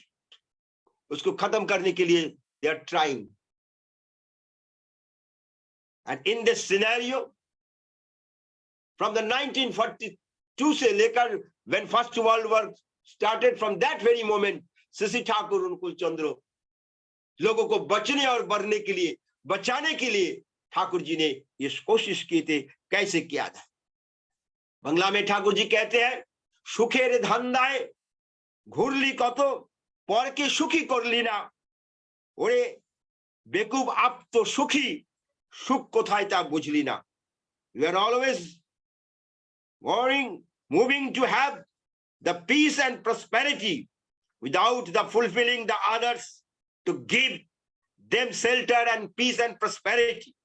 उसको खत्म करने के लिए they are trying. And in this scenario from the 1942 से लेकर when first world war started, from that very moment Shashi Thakur Anukul Chandra लोगों को बचने और बढ़ने के लिए, बचाने के लिए ठाकुर जी ने ये कोशिश की थी। कैसे किया था? बांग्ला में ठाकुर जी कहते हैं, सुखेर धंधाए घुरली कत पर के सुखी करली ना, ओरे बेकुब आप तो सुखी, सुख कोथाय ता बुझली ना। You are always worrying, moving to have the peace and prosperity without the fulfilling the others to give them shelter and peace and prosperity.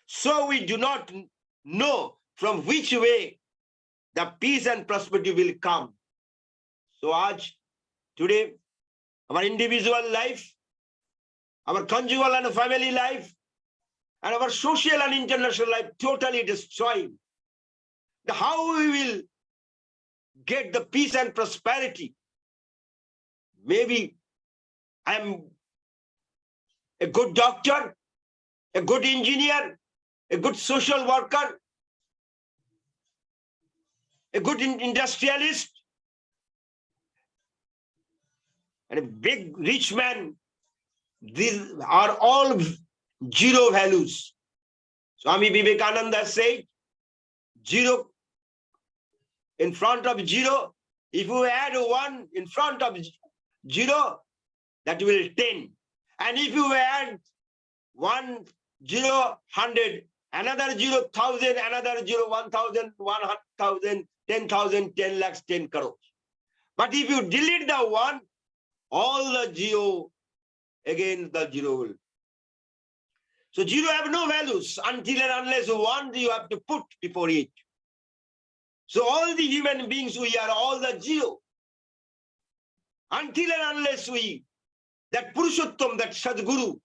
So we do not know from which way the peace and prosperity will come. So today, our individual life, our conjugal and family life, and our social and international life totally destroyed. How we will get the peace and prosperity? Maybe I am a good doctor, a good engineer, a good social worker, a good industrialist, and a big rich man. These are all zero values. Swami Vivekananda said, zero in front of zero, if you add one in front of zero, that will 10. And if you add 1 0 100, another 0 1,000, another 0 1,000, 100,000, 10,000, 10 lakhs, 10 crores. But if you delete the one, all the zero, again the zero will. So zero have no values until and unless one you have to put before it. So all the human beings, we are all the zero. Until and unless we, that Purushottam, that Sadguru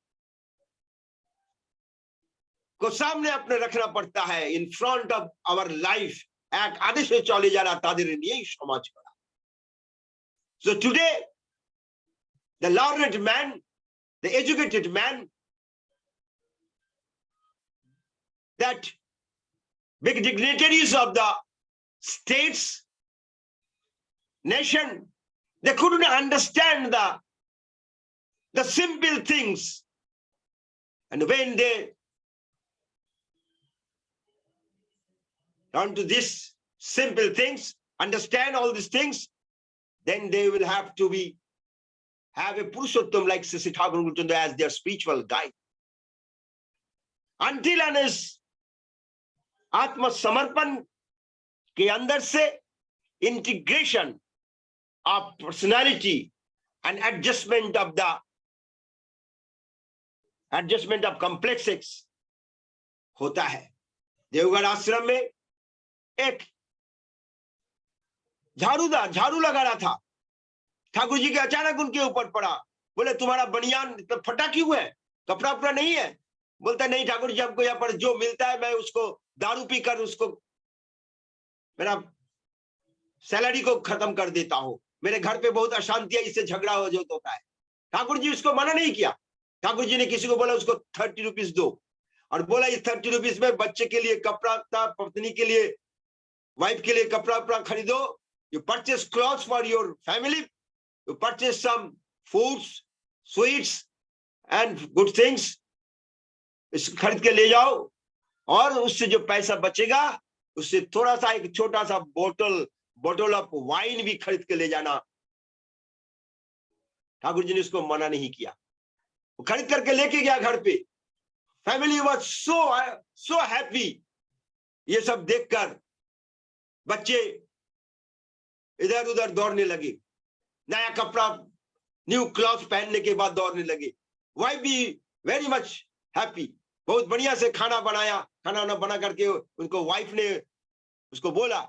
को सामने अपने रखना पड़ता है, in front of our life, एक आदेश से चले जाना तादेर नहीं समाज करा. So today, the learned man, the educated man, that big dignitaries of the states, nation, they couldn't understand the simple things. And when they turn to these simple things, understand all these things, then they will have to have a Purushottam like Sri Thakur as their spiritual guide. until unless आत्मसमर्पण के अंदर से integration of personality and adjustment of complexes होता है। देवगढ़ आश्रम में एक झाड़ूदार झाड़ू लगा रहा था, ठाकुर जी के अचानक उनके ऊपर पड़ा, बोले तुम्हारा बनियान इतना फटा क्यों है, कपड़ा उपड़ा नहीं है? बोलता नहीं ठाकुर जी, हमको यहाँ पर जो मिलता है मैं उसको दारू पीकर उसको मेरा सैलरी को खत्म कर देता हूँ, मेरे घर पे बहुत अशांति है, इससे झगड़ा हो जो होता है। ठाकुर जी उसको मना नहीं किया। ठाकुर जी ने किसी को बोला उसको 30 रुपीज दो, और बोला इस 30 रुपीज में बच्चे के लिए कपड़ा था, पत्नी के लिए, वाइफ के लिए कपड़ा उपड़ा खरीदो, you purchase clothes for your family, you purchase some foods, sweets and good things, इसको खरीद के ले जाओ, और उससे जो पैसा बचेगा उससे थोड़ा सा एक छोटा सा बोतल ऑफ वाइन भी खरीद के ले जाना। ठाकुर जी ने उसको मना नहीं किया, वो खरीद करके लेके गया घर पे। Family was so happy. ये सब देखकर बच्चे इधर उधर दौड़ने लगे, नया कपड़ा न्यू क्लॉथ पहनने के बाद दौड़ने लगे। वाइफ भी वेरी मच हैप्पी, बहुत बढ़िया से खाना बनाया, खाना बना करके उनको वाइफ ने उसको बोला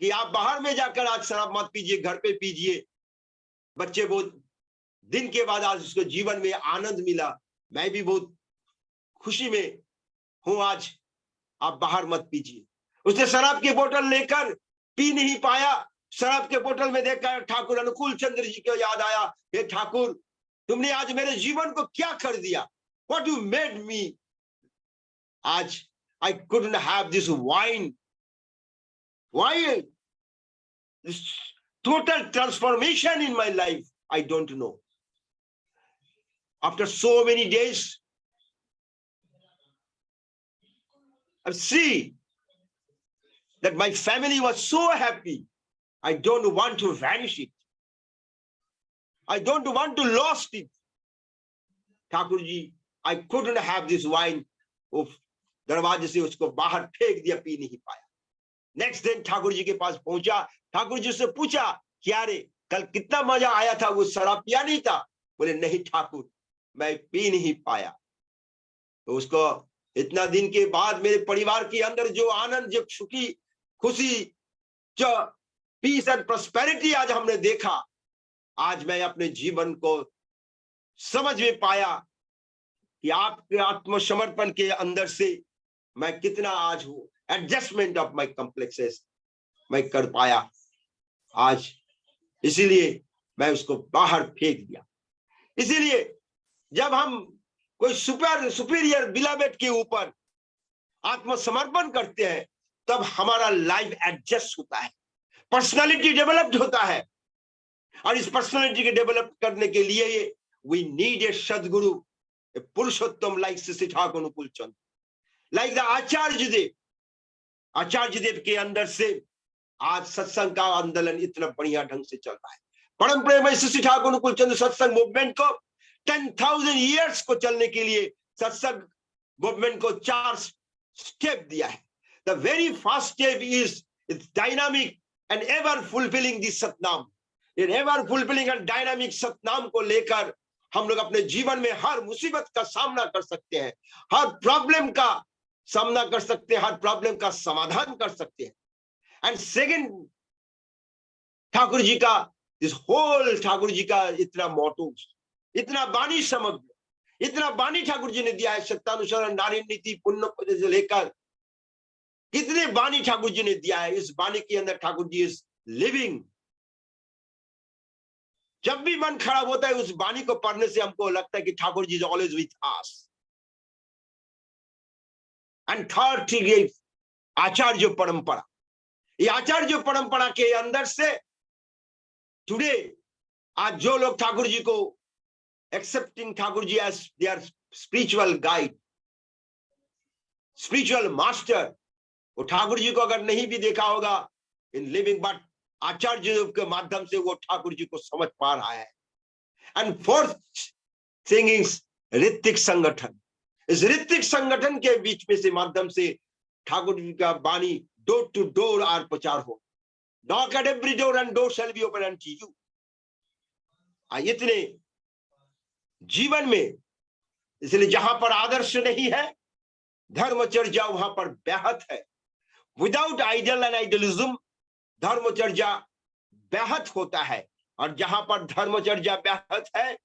कि आप बाहर में जाकर आज शराब मत पीजिए, घर पे पीजिए। बच्चे बहुत दिन के बाद आज उसको जीवन में आनंद मिला, मैं भी बहुत खुशी में हूं आज, आप बाहर मत पीजिए। उसने शराब की बोतल लेकर पी नहीं पाया। शराब के बोतल में देखकर ठाकुर अनुकूल चंद्र जी को याद आया, हे ठाकुर तुमने आज मेरे जीवन को क्या कर दिया, व्हाट यू मेड मी। आज I couldn't have this wine, why this total transformation in my life, I don't know. After so many days I see that my family was so happy. I don't want to vanish it. I don't want to lost it. Thakur ji, I couldn't have this wine. दरवाजे से उसको बाहर फेंक दिया, P नहीं पाया। Next दिन ठाकुर जी के पास पहुंचा, ठाकुर जी से पूछा क्या रे कल कितना मजा आया था, वो शराब पिया नहीं था? बोले नहीं ठाकुर, मैं पी नहीं पाया। तो उसको इतना दिन के बाद मेरे परिवार के अंदर जो आनंद, जो सुखी खुशी, जो पीस एंड प्रॉस्पेरिटी आज हमने देखा, आज मैं अपने जीवन को समझ में पाया कि आपके आत्मसमर्पण के अंदर से मैं कितना आज हूं। एडजस्टमेंट ऑफ माय कॉम्प्लेक्सेस मैं कर पाया आज, इसीलिए मैं उसको बाहर फेंक दिया। इसीलिए जब हम कोई सुपीरियर बिलवेड के ऊपर आत्मसमर्पण करते हैं तब हमारा लाइफ एडजस्ट होता है, पर्सनालिटी डेवलप्ड होता है। और इस पर्सनालिटी के डेवलप करने के लिए वी नीड ए सदगुरु, ए पुरुषोत्तम like Shri Thakur Anukul Chandra, like the आचार्य देव। आचार्य देव के अंदर से आज सत्संग का आंदोलन इतना बढ़िया ढंग से चल रहा है। परम प्रेम श्री ठाकुर अनुकूल चंद्र सत्संग मूवमेंट को 10,000 years को चलने के लिए सत्संग मूवमेंट को 4 स्टेप दिया है। The very first step is dynamic and ever fulfilling this Satnam. Ever fulfilling and dynamic Satnam को लेकर हम लोग अपने जीवन में हर मुसीबत का सामना कर सकते हैं, हर प्रॉब्लम का सामना कर सकते हैं, हर प्रॉब्लम का समाधान कर सकते हैं। एंड सेकंड, ठाकुर जी का इस होल ठाकुर जी का इतना मोटो, इतना बानी समग्र, इतना बानी ठाकुर जी ने दिया है। सत्यानुसरण, नारी नीति, पुण्य से लेकर कितने बानी ठाकुर जी ने दिया है। इस बानी के अंदर ठाकुर जी इज लिविंग। जब भी मन खराब होता है उस बानी को पढ़ने से हमको लगता है कि Thakur ji is always with us. And third thing is acharya parampara. ये आचार्य परंपरा के अंदर से टुडे आज जो लोग ठाकुर जी को accepting Thakur ji as their spiritual guide, spiritual master, वो ठाकुर जी को अगर नहीं भी देखा होगा in living, but आचार्य के माध्यम से वो ठाकुर जी को समझ पा रहा है। And fourth thing is Ritwik Sangathan. इस ऋत्विक संगठन के बीच में से माध्यम से ठाकुर जी का वाणी डोर टू डोर आर प्रचार हो। Knock at every door and door shall be open unto you. इतने जीवन में, इसलिए जहां पर आदर्श नहीं है, धर्मचर्या वहां पर व्याहत है। विदाउट आइडियल एंड आइडियलिज्म धर्मचर्या व्याहत होता है, और जहां पर धर्मचर्या व्याहत है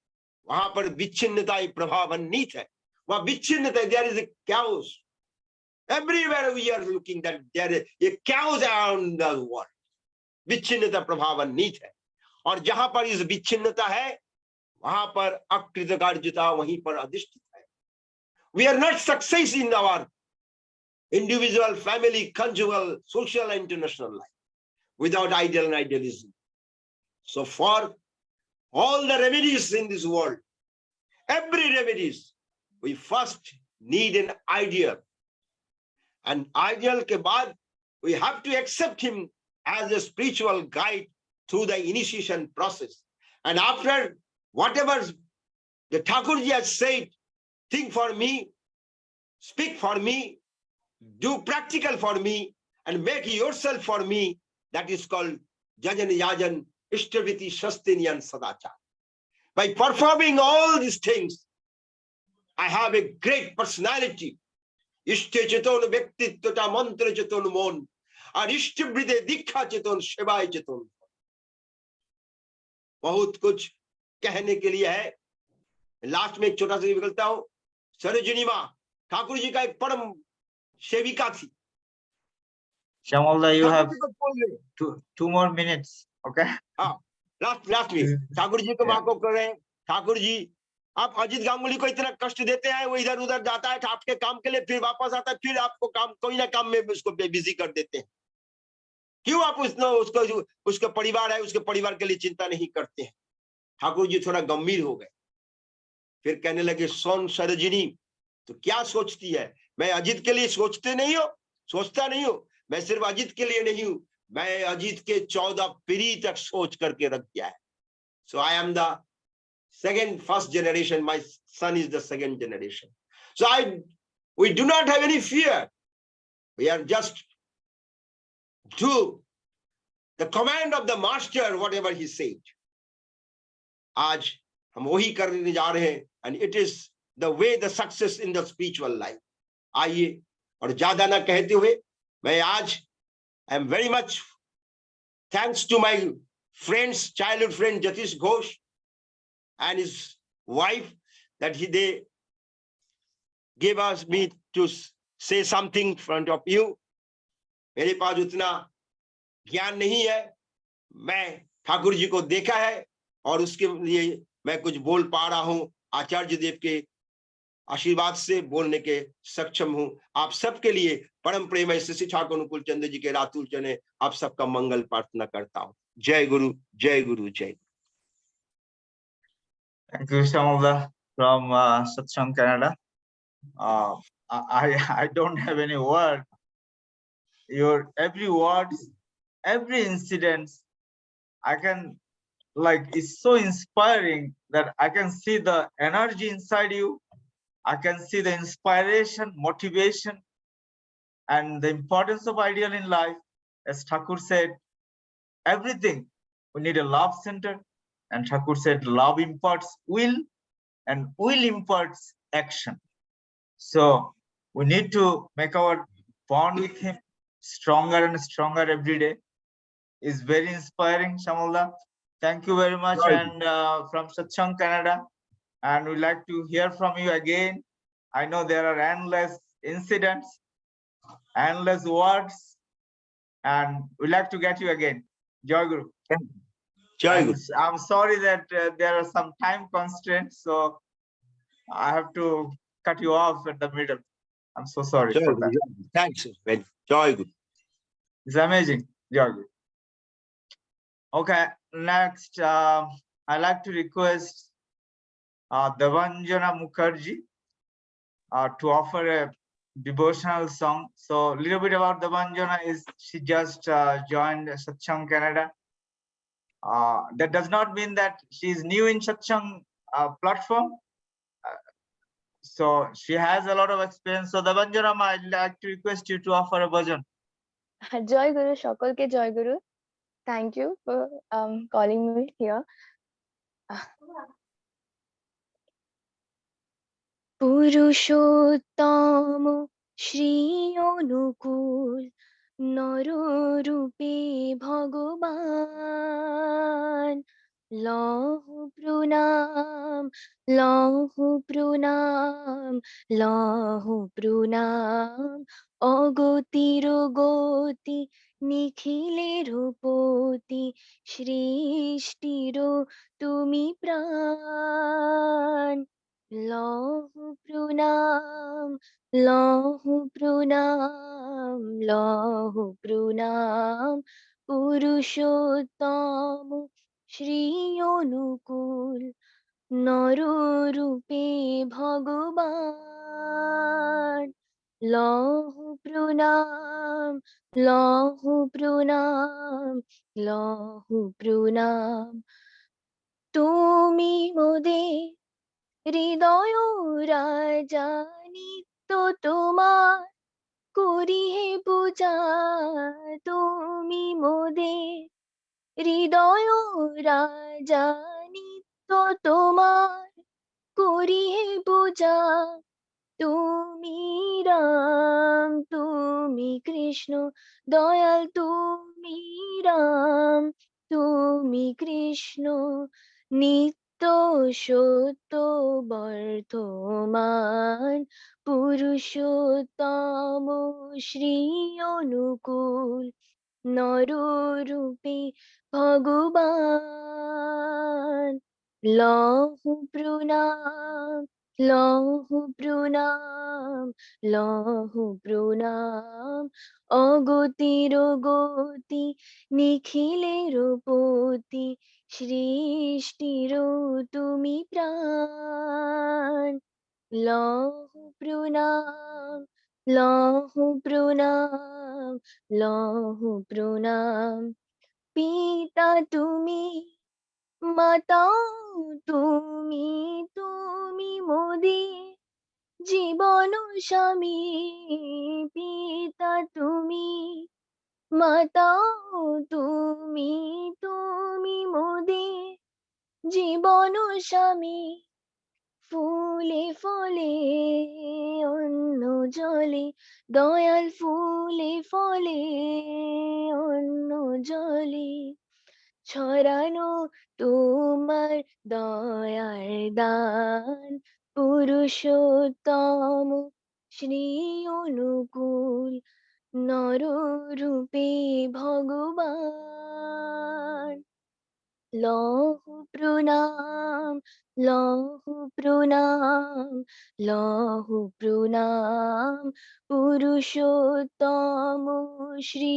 वहां पर विच्छिन्नता प्रभावान्वित है। वहां विच्छिन्नता, there is a chaos everywhere we are looking, that there is a chaos around the world. विच्छिन्नता प्रभावान्वित है, और जहां पर इस विच्छिन्नता है वहां पर अकृतकार्यता वहीं पर अधिष्ठित है। We are not success in our individual, family, conjugal, social and international life without ideal and idealism. So for all the remedies in this world, every remedies, we first need an ideal, and ideal के बाद we have to accept him as a spiritual guide through the initiation process. And after whatever the Thakurji has said, think for me, speak for me, do practical for me, and make yourself for me, that is called Jajan Yajan Ishtavriti Shastiniyan Sadachar. By performing all these things, I have a great personality. Ishte cheton vyaktitva mantra cheton mon, और इष्टवृत्ति दीक्षा चेतन सेवाय चेतन। बहुत कुछ कहने के लिए है। Last में एक छोटा सा निकलता हूं। सरोजिनी मां ठाकुर जी का एक परम सेविका थी। Shamalda, you have two more minutes, okay? हाँ, लास्ट में ठाकुर जी को मां को कर रहे हैं, ठाकुर जी आप अजीत गांगुली को इतना कष्ट देते हैं, वो इधर उधर जाता है आपके काम के लिए, फिर वापस आता है, फिर आपको काम कोई ना काम में उसको बिजी कर देते हैं। क्यों आप उसको उसका परिवार है, उसके परिवार के लिए चिंता नहीं करते हैं? ठाकुर जी थोड़ा गंभीर हो गए, फिर कहने लगे, सोन सरोजिनी तो क्या सोचती है? मैं अजीत के लिए सोचता नहीं हूं, मैं सिर्फ अजीत के लिए नहीं हूं, मैं अजीत के 14 पीढ़ी तक सोच करके रख दिया है। So I am the first generation, my son is the second generation. So we do not have any fear. We are just do the command of the master, whatever he said. आज हम वही करने जा रहे हैं, and it is the way the success in the spiritual life. आइए, और ज्यादा ना कहते हुए मैं आज I am very much thanks to my friends, childhood friend Jatish Ghosh and his wife, that they gave us me to say something in front of you. मेरे पास उतना ज्ञान नहीं है, मैं ठाकुर जी को देखा है और उसके लिए मैं कुछ बोल पा रहा हूं। आचार्य देव के आशीर्वाद से बोलने के सक्षम हूं। आप सबके लिए परम प्रेम श्री ठाकुर अनुकूल चंद्र जी के रातुल चने आप सबका मंगल प्रार्थना करता हूं। जय गुरु, जय गुरु, जय गुरु। Thank you, Shamalda from Satsang, Canada. I don't have any word. Your every word, every incident, I can it's so inspiring that I can see the energy inside you. I can see the inspiration, motivation, and the importance of ideal in life. As Thakur said, everything, we need a love center. And Thakur said, love imparts will, and will imparts action. So we need to make our bond with him stronger and stronger every day. It's very inspiring, Shamalda. Thank you very much. Right. And from Satsang, Canada. And we'd like to hear from you again. I know there are endless incidents, endless words, and we'd like to get you again. Jai Guru. जय गुरु। I'm sorry that there are some time constraints, so I have to cut you off at the middle. I'm so sorry for that. Thanks, man. Jai Guru. It's amazing. Jai Guru. Okay, next, I'd like to request Devanjana Mukherjee to offer a devotional song. So a little bit about Devanjana is she just joined Satsang, Canada. That does not mean that she is new in Satsang platform. So she has a lot of experience. So Devanjarama, I'd like to request you to offer a bhajan. জয় গুরু সকলকে জয় গুরু thank you for calling me here পুরুষোত্তম শ্রী অনুকূল নররূপে ভগবান লহ প্রণাম লহ প্রণাম লহ প্রণাম অগতির গতি নিখিলের পতি সৃষ্টির তুমি প্রাণ লহ প্রণাম লহ প্রণাম লহ প্রণাম পুরুষোত্তম শ্রী অনুকূল নররূপে ভগবান লহ প্রণাম লহ প্রণাম লহ প্রণাম তুমি মোদের হৃদয় রাজা নিত্য তোমার করি হে পূজা তুমি মোদের হৃদয় রাজা নিত্য তোমার করি হে পূজা তুমি রাম তুমি কৃষ্ণ দয়াল তুমি রাম তুমি কৃষ্ণ নিত্য সত্য বর্তমান পুরুষোত্তম শ্রী অনুকূল নররূপে ভগবান লহ প্রণাম লহ প্রণাম লহ প্রণাম অগতির গতি নিখিলের পতি সৃষ্টির তুমি প্রাণ লহ প্রণাম লহ প্রণাম লহ প্রণাম পিতা তুমি মাতা তুমি তুমি মোদের জীবন স্বামী পিতা তুমি মাতা তুমি তুমি মোদের জীবন স্বামী ফুলে ফলে অন্ন জলে দয়াল ফুলে ফলে অন্ন জলে ছড়ানো তোমার দয়ার দান পুরুষোত্তম শ্রী অনুকূল নররূপে ভগবান লহ প্রণাম লহ প্রণাম লহ প্রণাম পুরুষোত্তম শ্রী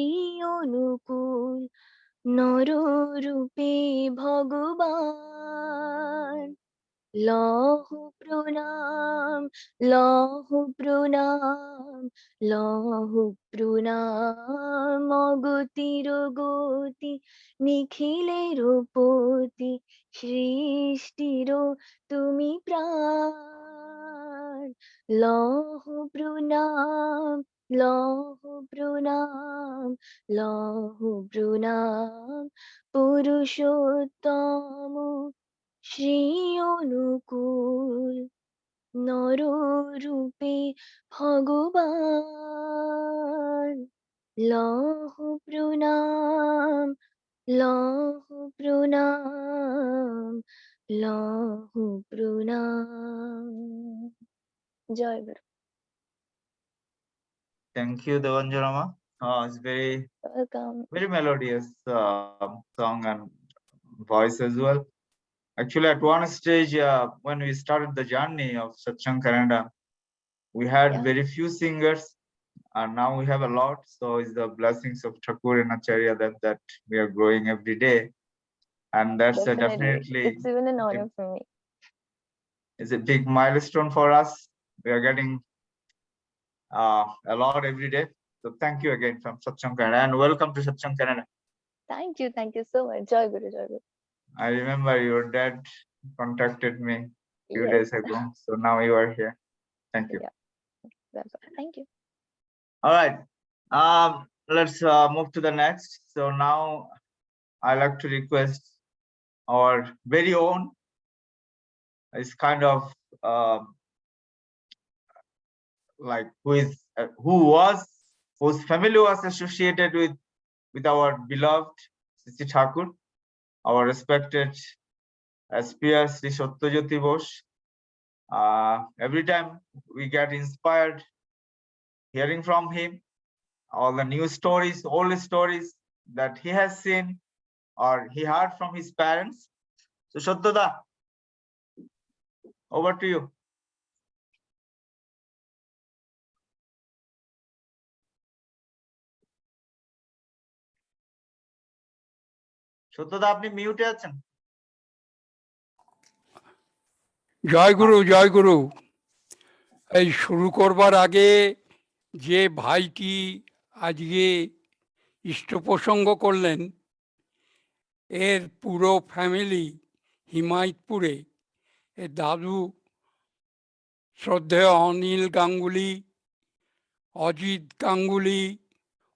অনুকূল নররূপে ভগবান লহ প্রণাম লহ প্রণাম লহ প্রণাম অগতির গতি নিখিলের পতি সৃষ্টির তুমি প্রাণ লহ প্রণাম লহ প্রণাম লহ প্রণাম পুরুষোত্তম শ্রী অনুকূল নররূপে ভগবান লহ প্রণাম লহ প্রণাম লহ প্রণাম জয় গুরু Thank you, Devanjarama. It's welcome very melodious song and voice as well. Actually, at one stage, when we started the journey of Satsang Canada, we had Yeah. very few singers, and now we have a lot. So it's the blessings of Thakur and Acharya that we are growing every day, and that's definitely it's even an honor for me is a big milestone for us. We are getting a lot every day. So thank you again from Satsang Canada, and welcome to Satsang Canada. thank you so much Joy Guru Joy Guru I remember your dad contacted me a few Yes. days ago, so now you are here. Thank you. Yeah, that's all. Thank you. All right. Let's move to the next. So now I like to request our very own. It's kind of like whose family was associated with our beloved Sri Thakur, our respected SPR Sri Satyajyoti Bose. Every time we get inspired hearing from him, all the new stories, old stories that he has seen or he heard from his parents. So Satyada, over to you. সত্যদা আপনি মিউটে আছেন? জয় গুরু, জয় গুরু। এই শুরু করবার আগে যে ভাইটি আজকে ইষ্ট প্রসঙ্গ করলেন, এর পুরো ফ্যামিলি হিমায়তপুরে, এর দাদু শ্রদ্ধেয় অনিল গাঙ্গুলি, অজিত গাঙ্গুলি,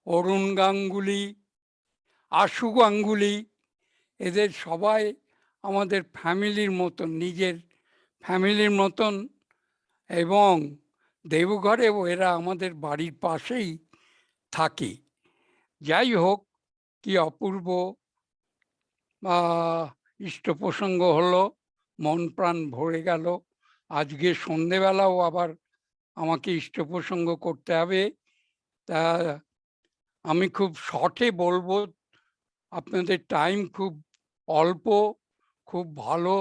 অরুণ গাঙ্গুলি, আশু গাঙ্গুলি, এদের সবাই আমাদের ফ্যামিলির মতন, নিজের ফ্যামিলির মতন। এবং দেবঘরেও এরা আমাদের বাড়ির পাশেই থাকে। যাই হোক, কি অপূর্ব ইষ্ট প্রসঙ্গ হলো, মন প্রাণ ভরে গেল। আজকে সন্ধেবেলাও আবার আমাকে ইষ্ট প্রসঙ্গ করতে হবে। তা আমি খুব শর্টে বলবো, আপনাদের টাইম খুব অল্প। খুব ভালো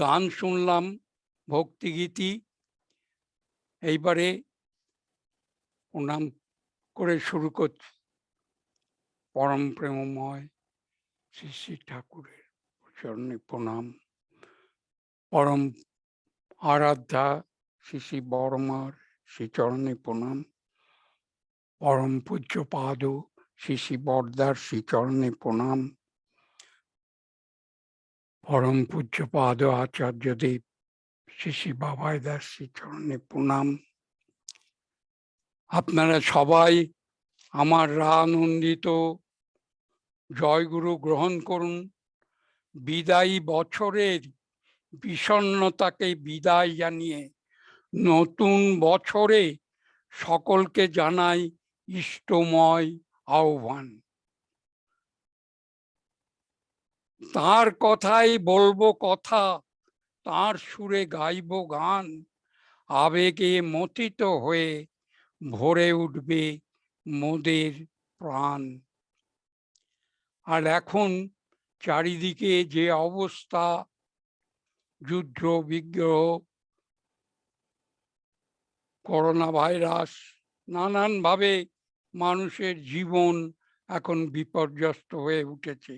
গান শুনলাম, ভক্তিগীতি। এইবারে প্রণাম করে শুরু করছি। পরম প্রেমময় শ্রী শ্রী ঠাকুরের চরণে প্রণাম। পরম আরাধ্যা শ্রী শ্রী বড়মার শ্রী চরণে প্রণাম। পরম পূজ্য পাদ শ্রী শ্রী বরদার শ্রী চরণে প্রণাম। পরম পূজ্য পাদ আচার্যদেব শ্রী শ্রী বাবাইদার শ্রী চরণে প্রণাম। আপনারা সবাই আমার আনন্দিত জয়গুরু গ্রহণ করুন। বিদায়ী বছরের বিষণ্ণতাকে বিদায় জানিয়ে নতুন বছরে সকলকে জানাই ইষ্টময় আহ্বান। তার কথাই বলবো কথা, তার সুরে গাইব গান, আবেগে মথিত হয়ে ভরে উঠবে মোদের প্রাণ। আর এখন চারিদিকে যে অবস্থা, যুদ্ধ বিগ্রহ, করোনা ভাইরাস, নানানভাবে মানুষের জীবন এখন বিপর্যস্ত হয়ে উঠেছে।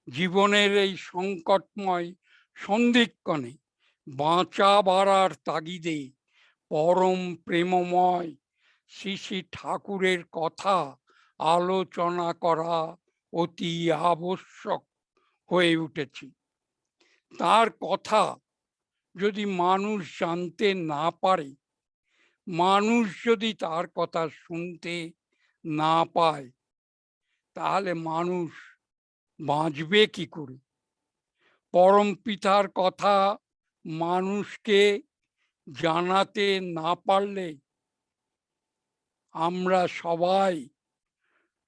জীবনের এই সংকটময় সন্ধিক্ষণে বাঁচা বাড়ার তাগিদে পরম প্রেমময় শ্রী শ্রী ঠাকুরের কথা আলোচনা করা অতি আবশ্যক হয়ে উঠেছে। তার কথা যদি মানুষ জানতে না পারে, মানুষ যদি তার কথা শুনতে না পায়, তাহলে মানুষ বাঁচবে কি করে? পরম পিতার কথা মানুষকে জানাতে না পারলে আমরা সবাই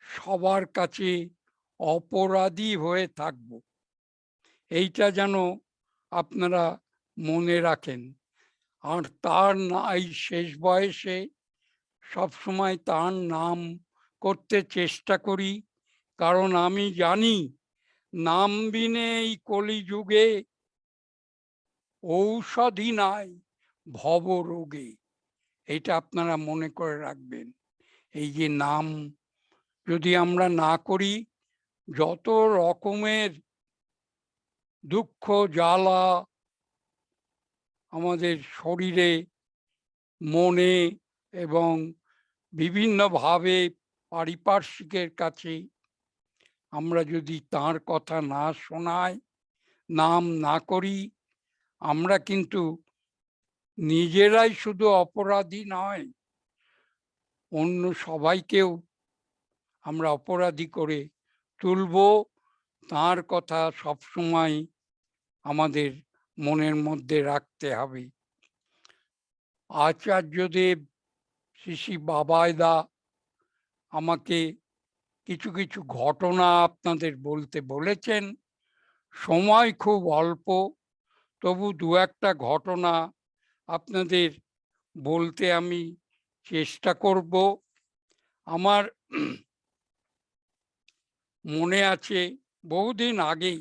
সবার কাছে অপরাধী হয়ে থাকব। এইটা যেন আপনারা মনে রাখেন। আর তার এই শেষ বয়সে সবসময় তার নাম করতে চেষ্টা করি, কারণ আমি জানি নাম বিনে এই কলিযুগে ঔষধি নাই ভবরোগে। এটা আপনারা মনে করে রাখবেন। এই যে নাম যদি আমরা না করি, যত রকমের দুঃখ জ্বালা আমাদের শরীরে, মনে এবং বিভিন্নভাবে পারিপার্শ্বিকের কাছে, আমরা যদি তার কথা না শোনাই, নাম না করি, আমরা কিন্তু নিজেরাই শুধু অপরাধী নয়, অন্য সবাইকেও আমরা অপরাধী করে তুলব। তার কথা সবসময় আমাদের মনের মধ্যে রাখতে হবে। আচার্যদেব শ্রী শ্রী বাবাইদা আমাকে কিছু কিছু ঘটনা আপনাদের বলতে বলেছেন। সময় খুব অল্প, তবু দু একটা ঘটনা আপনাদের বলতে আমি চেষ্টা করব। আমার মনে আছে বহুদিন আগেই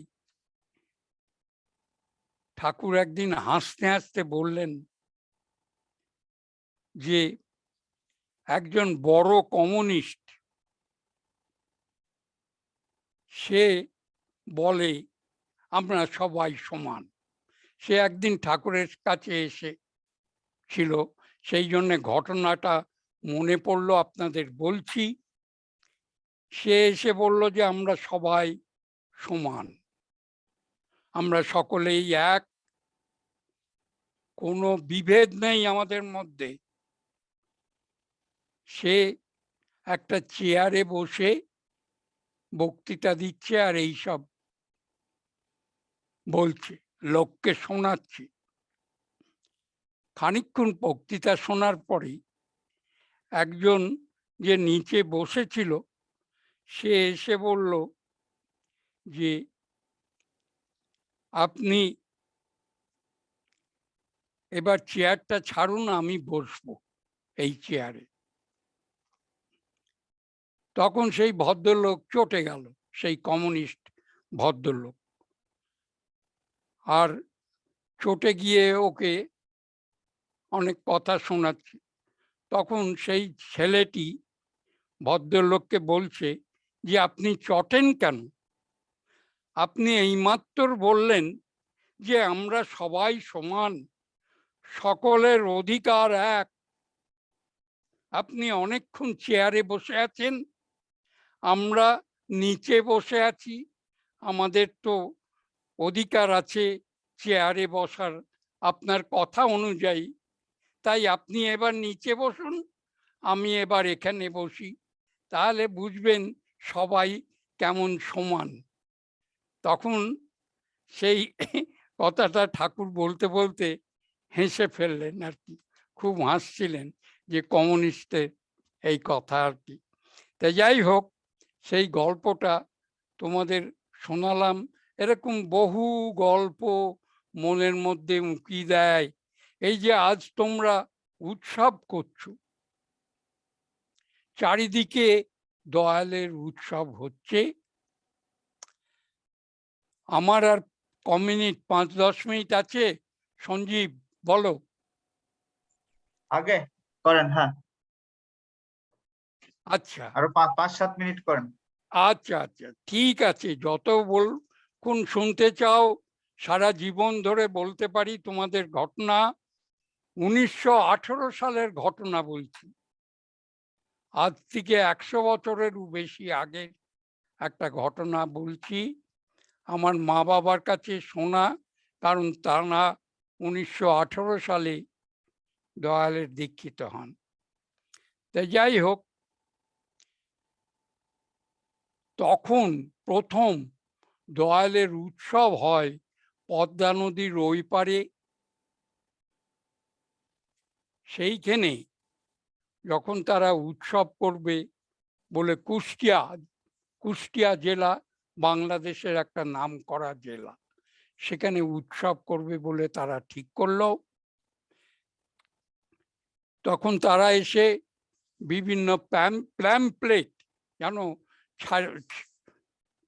ঠাকুর একদিন হাসতে হাসতে বললেন যে একজন বড় কমিউনিস্ট সে বলে আমরা সবাই সমান। সে একদিন ঠাকুরের কাছে এসে ছিল, সেই জন্য ঘটনাটা মনে পড়লো, আপনাদের বলছি। সে এসে বলল যে আমরা সবাই সমান, আমরা সকলেই এক, কোনো বিভেদ নেই আমাদের মধ্যে। সে একটা চেয়ারে বসে বক্তৃতা দিচ্ছে আর এইসব বলছে, লোককে শোনাচ্ছে। খানিকক্ষণ বক্তৃতা শোনার পরে একজন যে নিচে বসেছিল সে এসে বলল যে আপনি এবার চেয়ারটা ছাড়ুন, আমি বসবো এই চেয়ারে। তখন সেই ভদ্রলোক চটে গেল, সেই কমিউনিস্ট ভদ্রলোক, আর চটে গিয়ে ওকে অনেক কথা শোনাচ্ছে। তখন সেই ছেলেটি ভদ্রলোককে বলছে যে আপনি চটেন কেন? আপনি এইমাত্র বললেন যে আমরা সবাই সমান, সকলের অধিকার এক। আপনি অনেকক্ষণ চেয়ারে বসে আছেন, আমরা নিচে বসে আছি, আমাদের তো অধিকার আছে চেয়ারে বসার আপনার কথা অনুযায়ী। তাই আপনি এবার নিচে বসুন, আমি এবার এখানে বসি, তাহলে বুঝবেন সবাই কেমন সমান। তখন সেই কথাটা ঠাকুর বলতে বলতে হেসে ফেললেন আর কি, খুব হাসছিলেন যে কমিউনিস্টের এই কথা আর কি। তা যাই হোক, সেই গল্পটা তোমাদের শোনালাম। এরকম বহু গল্প মনের মধ্যে উঁকি দেয়। এই যে আজ তোমরা উৎসব করছো, চারিদিকে দয়ালের উৎসব হচ্ছে। আমার আর কমিনিট 5-10 মিনিট আছে। সঞ্জীব বলো। আগে করেন, হ্যাঁ আচ্ছা আরো 5-7 মিনিট করেন। আচ্ছা আচ্ছা ঠিক আছে, যত কোন শুনতে চাও সারা জীবন ধরে বলতে পারি। তোমাদের ঘটনা 1918 সালের ঘটনা বলছি, আজ থেকে 100 বছরেরও বেশি আগের একটা ঘটনা বলছি। আমার মা বাবার কাছে শোনা, কারণ তারা 1918 সালে দয়ালের দীক্ষিত হন। তাই যাই হোক, তখন প্রথম দয়ালের উৎসব হয় পদ্মা নদীর ওই পারে। সেইখানে যখন তারা উৎসব করবে বলে, কুষ্টিয়া জেলা বাংলাদেশের একটা নামকরা জেলা, সেখানে উৎসব করবে বলে তারা ঠিক করলো। তখন তারা এসে বিভিন্ন প্যাম্পলেট যেন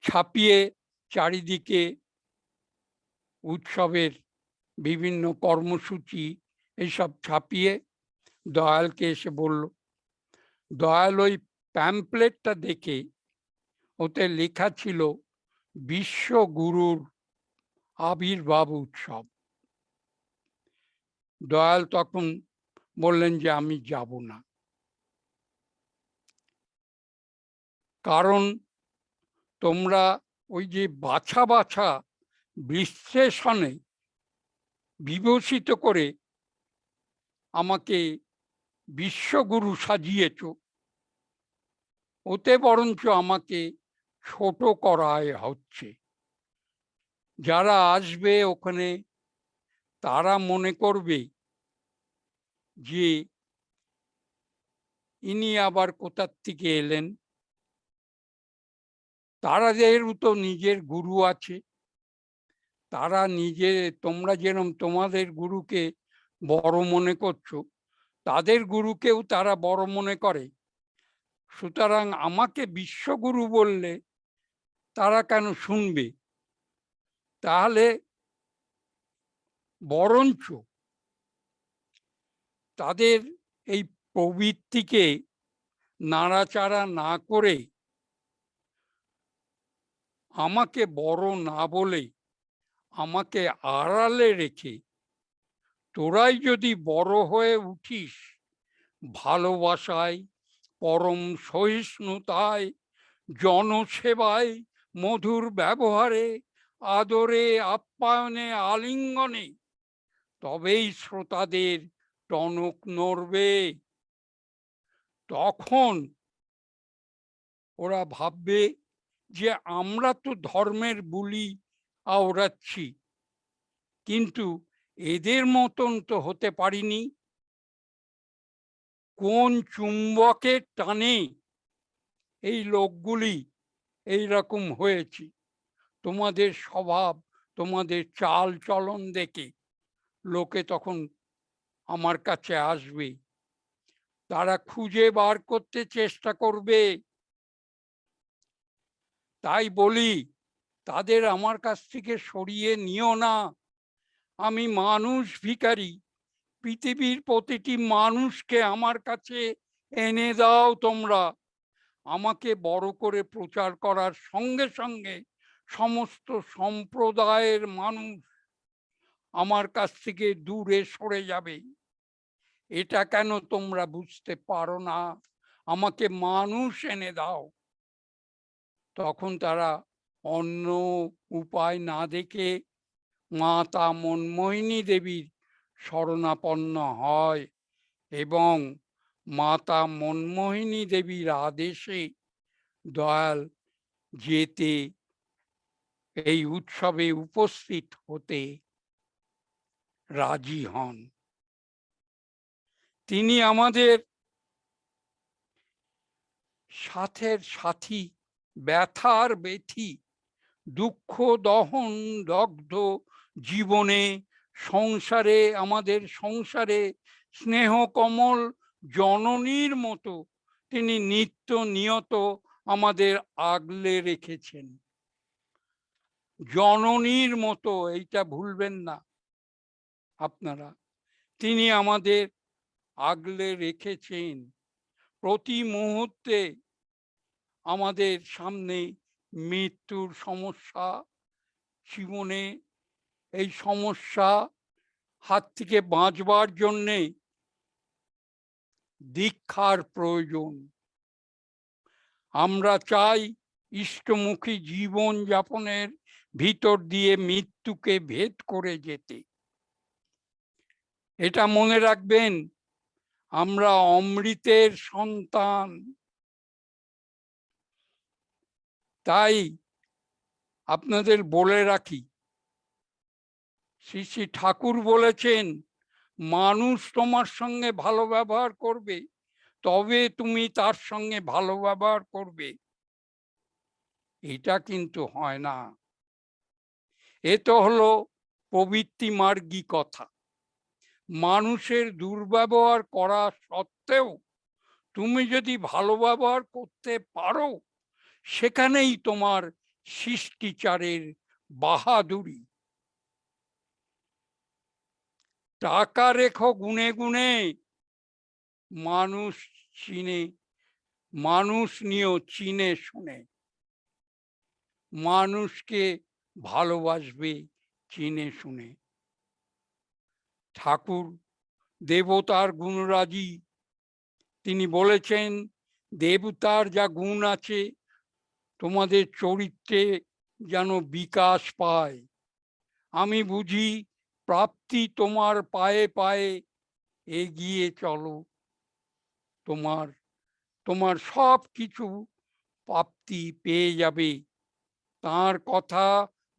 ছাপিয়ে চারিদিকে উৎসবের বিভিন্ন কর্মসূচি এইসব ছাপিয়ে দয়ালকে এসে বলল। দয়াল ওই প্যাম্পলেটটা দেখে, ওতে লেখা ছিল বিশ্বগুরুর আবির্ভাব উৎসব। দয়াল তখন বললেন যে আমি যাব না, কারণ তোমরা ওই যে বাছা বাছা বিশ্লেষণে বিভূষিত করে আমাকে বিশ্বগুরু সাজিয়েছ, ওতে বরঞ্চ আমাকে ছোট করায় হচ্ছে। যারা আসবে ওখানে তারা মনে করবে যে ইনি আবার কোথার থেকে এলেন। তারাদেরও তো নিজের গুরু আছে, তারা নিজে, তোমরা যেরকম তোমাদের গুরুকে বড় মনে করছো, তাদের গুরুকেও তারা বড় মনে করে। সুতরাং আমাকে বিশ্বগুরু বললে তারা কেন শুনবে? তাহলে বরঞ্চ তাদের এই প্রবৃত্তিকে নাড়াচাড়া না করে আমাকে বড় না বলে আমাকে আড়ালে রেখে তোরাই যদি বড় হয়ে উঠিস ভালোবাসায়, পরম সহিষ্ণুতায়, জনসেবায়, মধুর ব্যবহারে, আদরে, আপ্যায়নে, আলিঙ্গনে, তবেই শ্রোতাদের টনক নড়বে। তখন ওরা ভাববে যে আমরা তো ধর্মের বুলি আওড়াচ্ছি, কিন্তু এদের মতন তো হতে পারিনি। কোন চুম্বকের টানে এই লোকগুলি এই রকম হয়েছে? তোমাদের স্বভাব, তোমাদের চাল চলন দেখে লোকে তখন আমার কাছে আসবে, তারা খুঁজে বার করতে চেষ্টা করবে। তাই বলি, তাদের আমার কাছ থেকে সরিয়ে নিও না। আমি মানুষ, ভিখারি, পৃথিবীর প্রতিটি মানুষকে আমার কাছে এনে দাও তোমরা। আমাকে বড় করে প্রচার করার সঙ্গে সঙ্গে সমস্ত সম্প্রদায়ের মানুষ আমার কাছ থেকে দূরে সরে যাবে। এটা কেন তোমরা বুঝতে পারো না? আমাকে মানুষ এনে দাও। তখন তারা অন্য উপায় না দেখে মাতা মনমোহিনী দেবীর শরণাপন্ন হয় এবং মাতা মনমোহিনী দেবীর আদেশে দয়াল যেতে, এই উৎসবে উপস্থিত হতে রাজি হন। তিনি আমাদের সাথের সাথী, ব্যথার বেথি, দুঃখ দহন দগ্ধ জীবনে, সংসারে, আমাদের সংসারে স্নেহ কমল জননীর মতো তিনি নিত্য নিয়ত আমাদের আগলে রেখেছেন। জননীর মতো, এইটা ভুলবেন না আপনারা। তিনি আমাদের আগলে রেখেছেন। প্রতি মুহূর্তে আমাদের সামনে মৃত্যুর সমস্যা, জীবনে এই সমস্যা হাত থেকে বাঁচবার জন্যে দীক্ষার প্রয়োজন। আমরা চাই ইষ্টমুখী জীবন যাপনের ভিতর দিয়ে মৃত্যুকে ভেদ করে যেতে। এটা মনে রাখবেন, আমরা অমৃতের সন্তান। তাই আপনাদের বলে রাখি, শ্রী শ্রী ঠাকুর বলেছেন, মানুষ তোমার সঙ্গে ভালো ব্যবহার করবে, তবে তুমি তার সঙ্গে ভালো ব্যবহার করবে। এটা কিন্তু হয় না। এ তো হলো প্রবৃত্তি মার্গী কথা। মানুষের দুর্ব্যবহার করা সত্ত্বেও তুমি যদি ভালো ব্যবহার করতে পারো, সেখানেই তোমার শিষ্টাচারের বাহাদুরি। টাকা রেখো গুনে গুনে, মানুষ চিনে, মানুষ নিয়েও চিনে শুনে। মানুষকে ভালোবাসবে চিনে শুনে। ঠাকুর দেবতার গুণরাজি, তিনি বলেছেন, দেবতার যা গুণ আছে তোমাদের চরিত্রে যেন বিকাশ পায়। আমি বুঝি প্রাপ্তি তোমার পায়ে পায়ে এগিয়ে চলো, তোমার তোমার সব কিছু প্রাপ্তি পেয়ে যাবে। তার কথা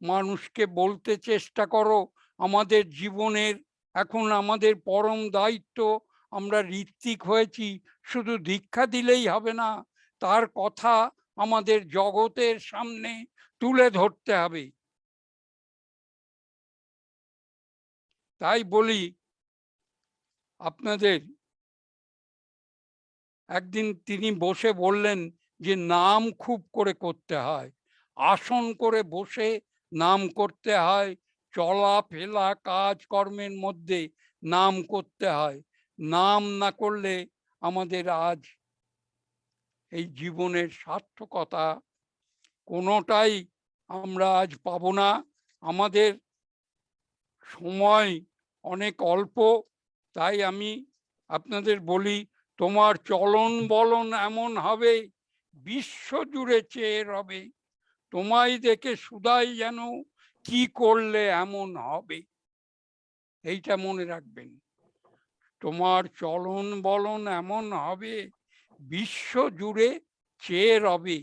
মানুষকে বলতে চেষ্টা করো। আমাদের জীবনের এখন আমাদের পরম দায়িত্ব, আমরা ঋত্বিক হয়েছি, শুধু দীক্ষা দিলেই হবে না, তার কথা আমাদের জগতের সামনে তুলে ধরতে হবে। তাই বলি আপনাদের, একদিন তিনি বসে বললেন যে নাম খুব করে করতে হয়, আসন করে বসে নাম করতে হয়, চলা ফেলা কাজ কর্মের মধ্যে নাম করতে হয়। নাম না করলে আমাদের আজ এই জীবনের সার্থকতা কোনোটাই আমরা আজ পাবো না। আমাদের সময় অনেক অল্প, তাই আমি আপনাদের বলি, তোমার চলন বলন এমন হবে বিশ্ব জুড়ে চেয়ে রবে, তোমায় দেখে সুধাই যেন কি করলে এমন হবে। এইটা মনে রাখবেন, তোমার চলন বলন এমন হবে বিশ্ব জুড়ে চেয়ে রবে,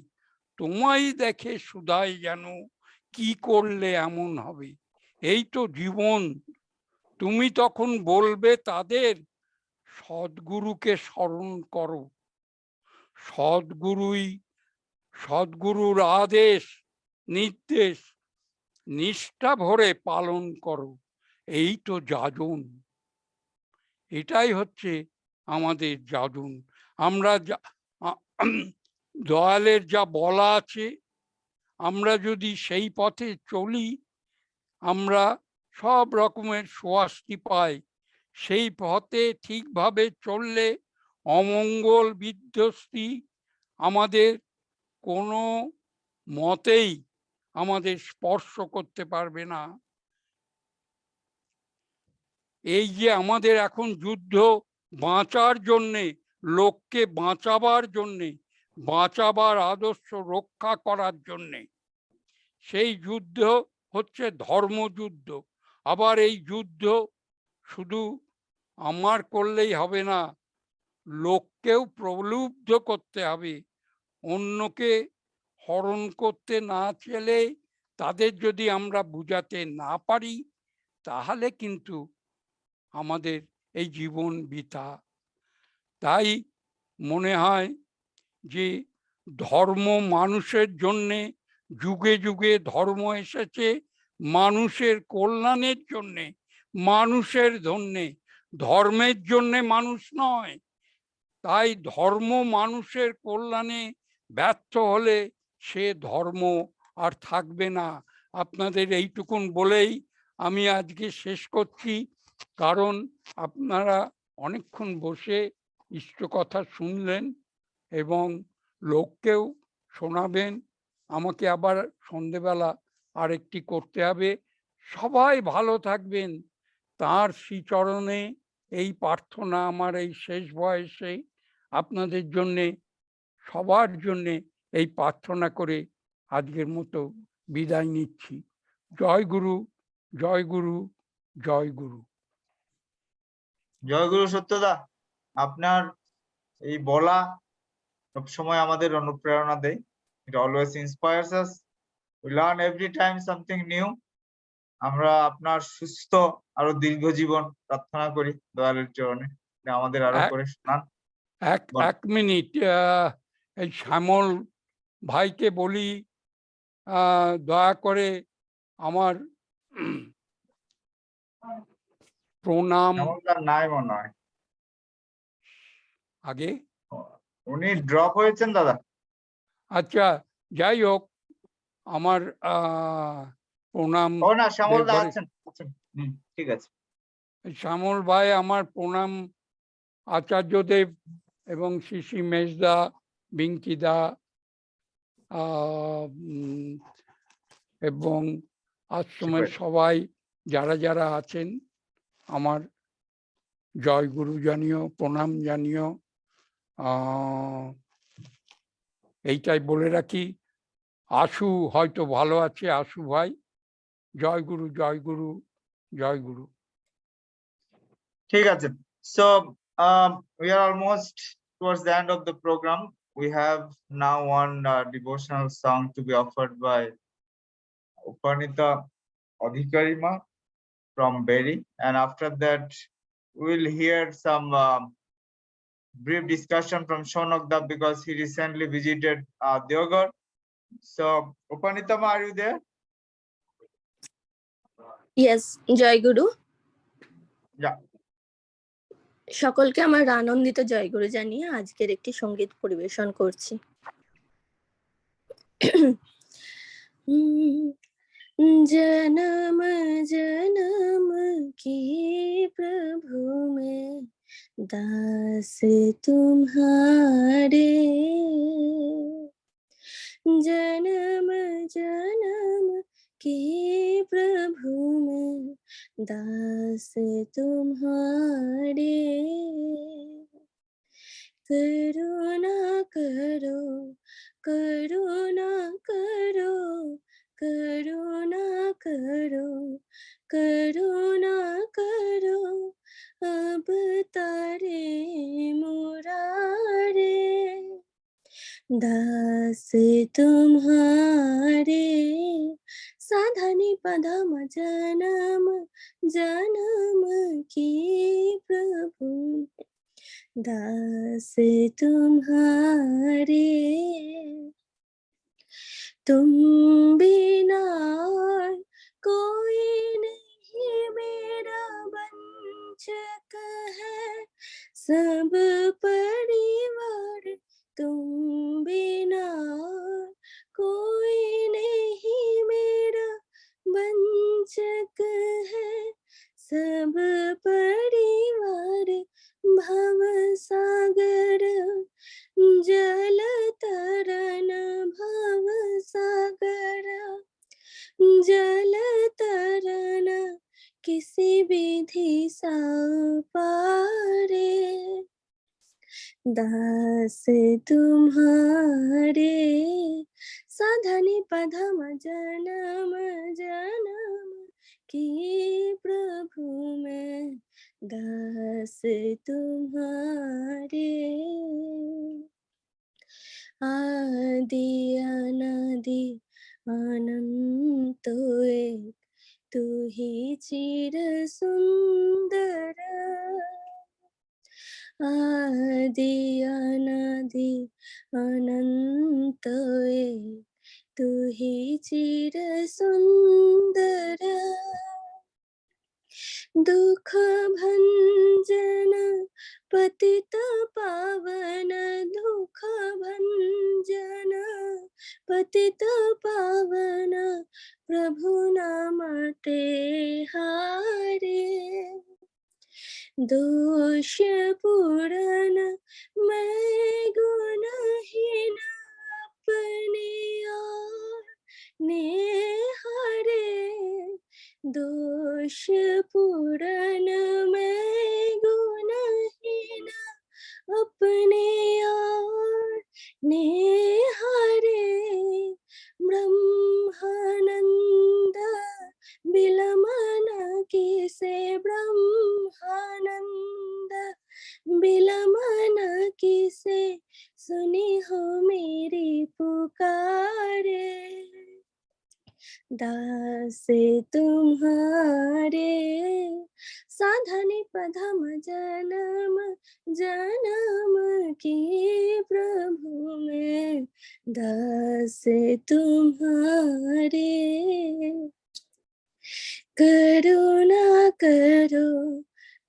তোমায় দেখে সুধাই যেন কি করলে এমন হবে। এই তো জীবন। তুমি তখন বলবে তাদের, সদ্গুরুকে স্মরণ করো, সদ্গুরুর আদেশ নির্দেশ নিষ্ঠা ভরে পালন করো। এই তো যাজন, এটাই হচ্ছে আমাদের যাজন। আমরা দয়ালের যা বলা আছে, আমরা যদি সেই পথে চলি, আমরা সব রকমের সোয়াস্তি পাই। সেই পথে ঠিকভাবে চললে অমঙ্গল বিধ্বস্তি আমাদের কোনো মতেই আমাদের স্পর্শ করতে পারবে না। এই যে আমাদের এখন যুদ্ধ, বাঁচার জন্যে, লোককে বাঁচাবার জন্যে, বাঁচাবার আদর্শ রক্ষা করার জন্যে, সেই যুদ্ধ হচ্ছে ধর্মযুদ্ধ। আবার এই যুদ্ধ শুধু আমার করলেই হবে না, লোককেও প্রলুব্ধ করতে হবে। অন্যকে হরণ করতে না চাইলে, তাদের যদি আমরা বুঝাতে না পারি, তাহলে কিন্তু আমাদের এই জীবন বৃথা। তাই মনে হয় যে ধর্ম মানুষের জন্যে, যুগে যুগে ধর্ম এসেছে মানুষের কল্যাণের জন্যে, মানুষের জন্যে, ধর্মের জন্যে মানুষ নয়। তাই ধর্ম মানুষের কল্যাণে ব্যর্থ হলে সে ধর্ম আর থাকবে না। আপনাদের এইটুকুন বলেই আমি আজকে শেষ করছি, কারণ আপনারা অনেকক্ষণ বসে ইষ্ট কথা শুনলেন এবং লোককেও শোনাবেন। আমাকে আবার সন্ধেবেলা আরেকটি করতে হবে। সবাই ভালো থাকবেন, তাঁর শ্রীচরণে এই প্রার্থনা আমার এই শেষ বয়সে আপনাদের জন্যে, সবার জন্যে এই প্রার্থনা করে আজকের মতো বিদায় নিচ্ছি। জয় গুরু, জয় গুরু, জয় গুরু। জয় গুরু সত্যদা, আপনার এই বলা সবসময় আমাদের অনুপ্রেরণা দেয়। It always inspires us. We learn every time something new. আমরা আপনার সুস্থ আরো দীর্ঘ জীবন প্রার্থনা করি দয়ালের চরণে, আমাদের আরো করে শোনান। এক মিনিট, এই শ্যামল ভাইকে বলি, দয়া করে আমার প্রণাম। নাই মনে হয়, আগে উনি ড্রপ হয়েছেন দাদা। আচ্ছা, যাই হোক, আমার প্রণাম। ও না, শ্যামল দা আছেন। ঠিক আছে, শ্যামল ভাই আমার প্রণাম। আচার্যদেব এবং শ্রী মেজদা, বিঙ্কিদা এবং আশ্রমের সবাই যারা যারা আছেন, আমার জয় গুরু জানিও, প্রণাম জানিও। এইটাই বলে রাখি। আশু হয়তো ভালো আছে, আশু ভাই, জয় গুরু, জয় গুরু, জয় গুরু। ঠিক আছে। So we are almost towards the end of the program. We have now one devotional song to be offered by Upanita Adhikarima from Berry, and after that we'll hear some brief discussion from Shonokda because he recently visited Deoghar. So Upanitama, are you there? Yes, Joy Guru. Yeah. সকলকে আমার আনন্দিত জয়গুরু জানিয়ে আজকের একটি সঙ্গীত পরিবেশন করছি। जन्म जन्म की प्रभु में दास तुम्हारे, जन्म जन्म की प्रभु में दास तुम्हारे, करुणा करो करुणा करो करुणा करो करुणा करो, अब तारे मुरारे, दास तुम्हारे, साधनी पदम जन्म जन्म की प्रभु दास तुम्हारे, तुम बिना कोई नहीं मेरा वंचक है, सब परिवार तुम बिना कोई नहीं मेरा वंचक है, सब परिवार भव सागर जल तरन, भव सागर जल तरन, किसी विधि सा पारे, दास तुम्हारे, साधनी पधम जन्म जन्म की प्रभु में दास तुम्हारे, आदि अनादि अनंत एक तू ही चिर सुंदर, आदि अनादि अनंत एक तू ही चिर सुंदर, दुख भंजन पतित पावन, दुख भंजन पतित पावन, प्रभु नाम हारे, दोष पूरन मैं गुणहीन अपने और निहारे, दोष पूरन मैं गुणहीन अपने और निहारे, ब्रह्मानंद बिलमन की से, ब्रह्मानंद बिलमन की से, सुनी हो मेरी पुकारे, दास तुम्हारे, साधनी पधम जन्म जन्म की प्रभु में दास तुम्हारे, करुणा करो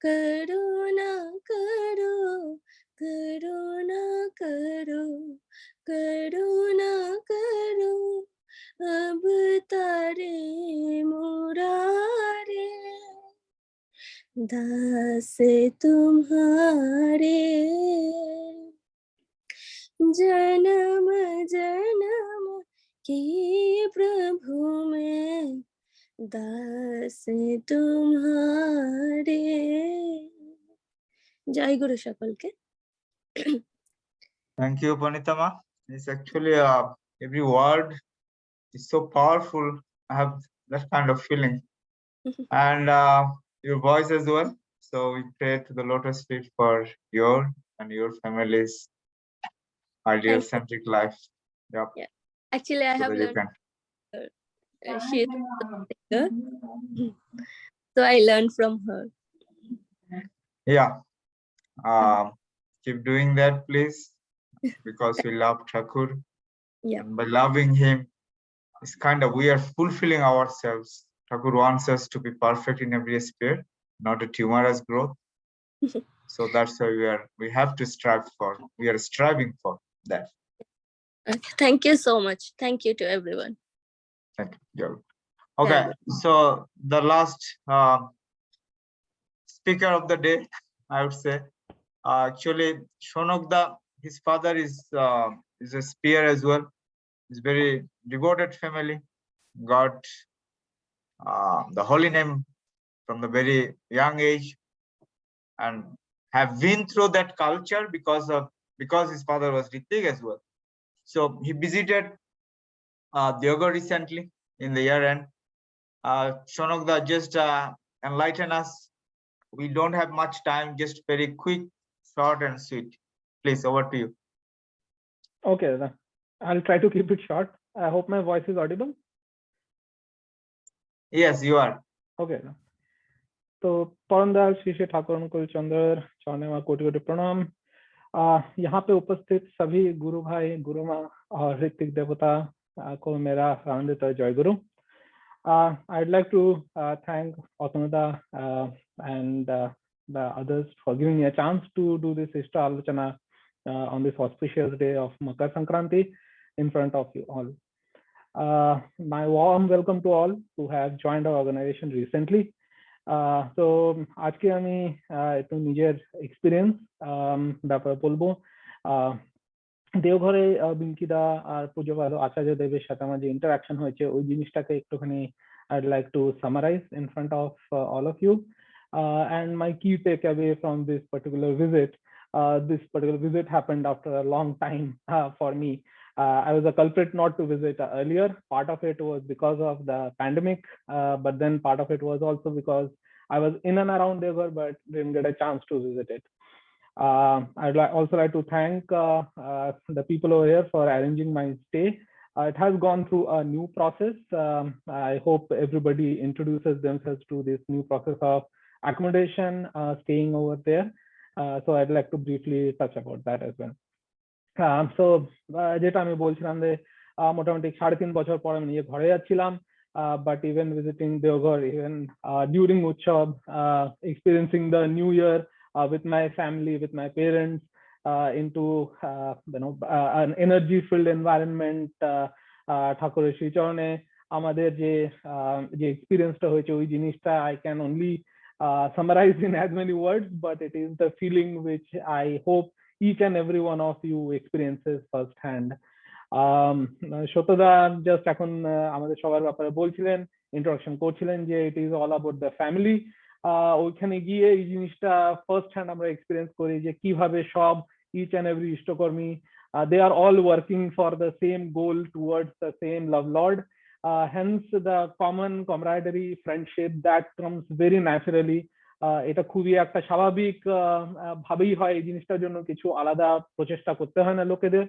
करुणा करो करुणा करो करुणा करो, अब तारे मुरारे, दास तुम्हारे, जन्म जन्म की प्रभु में दास तुम्हारे। जय गुरु সকলকে। Thank you, Panitama. It's actually every word is so powerful. I have that kind of feeling, and your voice as well. So we pray to the lotus feet for your and your family's ideal Thank you. centric life. Yep. Yeah. Actually, I So have that you learned can. she is a singer, so I learned from her. Yeah. Keep doing that, please, because we love Thakur. Yeah. And by loving him, it's kind of we are fulfilling ourselves. Thakur wants us to be perfect in every sphere, not a tumorous growth. So that's why we have to strive for. We are striving for that. Okay. Thank you so much. Thank you to everyone. Thank you. Okay, so the last speaker of the day, I would say, actually, Shonokda, his father is a spear as well. He's very devoted family. Got the holy name from the very young age, and have been through that culture because his father was Ritik as well. So he visited Diogo recently in the year end. Shonokda, just enlighten us. We don't have much time, just very quick, short and sweet. Please, over to you. Okay, I'll try to keep it short. I hope my voice is audible. Yes, you are. Okay. तो परमदास श्री श्री ठाकुर अनुकूल चंद्र चौनेवा कोटि कोटि प्रणाम। यहाँ पे उपस्थित सभी गुरु भाई गुरु माँ और ऋतिक देवता को मेरा आनंदित जय गुरु। I'd like to thank Atanada and the others for giving me a chance to do this Ishta Alochana on this auspicious day of Makar Sankranti in front of you all. My warm welcome to all who have joined our organization recently. So আজকে আমি একটু নিজের experience ব্যাপারে বলবো। দেওঘরে বিঙ্কিদা আর পূজ্যপাদ আচার্য দেবের সাথে আমার যে ইন্টারাকশন হয়েছে ওই জিনিসটাকে একটুখানি I'd like to summarize in front of all of you, and my key takeaway from this particular visit. This particular visit happened after a long time for me. I was a culprit not to visit earlier. Part of it was because of the pandemic, but then part of it was also because I was in and around Deoghar but didn't get a chance to visit it. I'd also like to thank the people over here for arranging my stay. It has gone through a new process. I hope everybody introduces themselves to this new process of accommodation, staying over there. So I'd like to briefly touch about that as well. So যেটা আমি বলছিলাম যে মোটামুটি 3.5 বছর পর আমি নিজে ঘরে যাচ্ছিলাম, but even visiting Deoghar, even during Utsav, experiencing the new year with my family, with my parents, into an energy filled environment. ঠাকুরের শ্রীচরণে আমাদের যে এক্সপিরিয়েন্সটা হয়েছে ওই জিনিসটা I can only summarize in as many words, but it is the feeling which I hope each and every one of you experiences firsthand. সত্যদা just এখন আমাদের সবার ব্যাপারে বলছিলেন, ইন্ট্রোডাকশন করছিলেন যে it is all about the family. ওইখানে গিয়ে এই জিনিসটা ফার্স্ট হ্যান্ড আমরা এক্সপিরিয়েন্স করি যে কিভাবে সব ইচ অ্যান্ড এভরি ইষ্টকর্মী they are all working for the same goal towards the same love Lord. Hence the common camaraderie, friendship that comes very naturally. এটা খুবই একটা স্বাভাবিক ভাবেই হয়, এই জিনিসটার জন্য কিছু আলাদা প্রচেষ্টা করতে হয় না লোকেদের।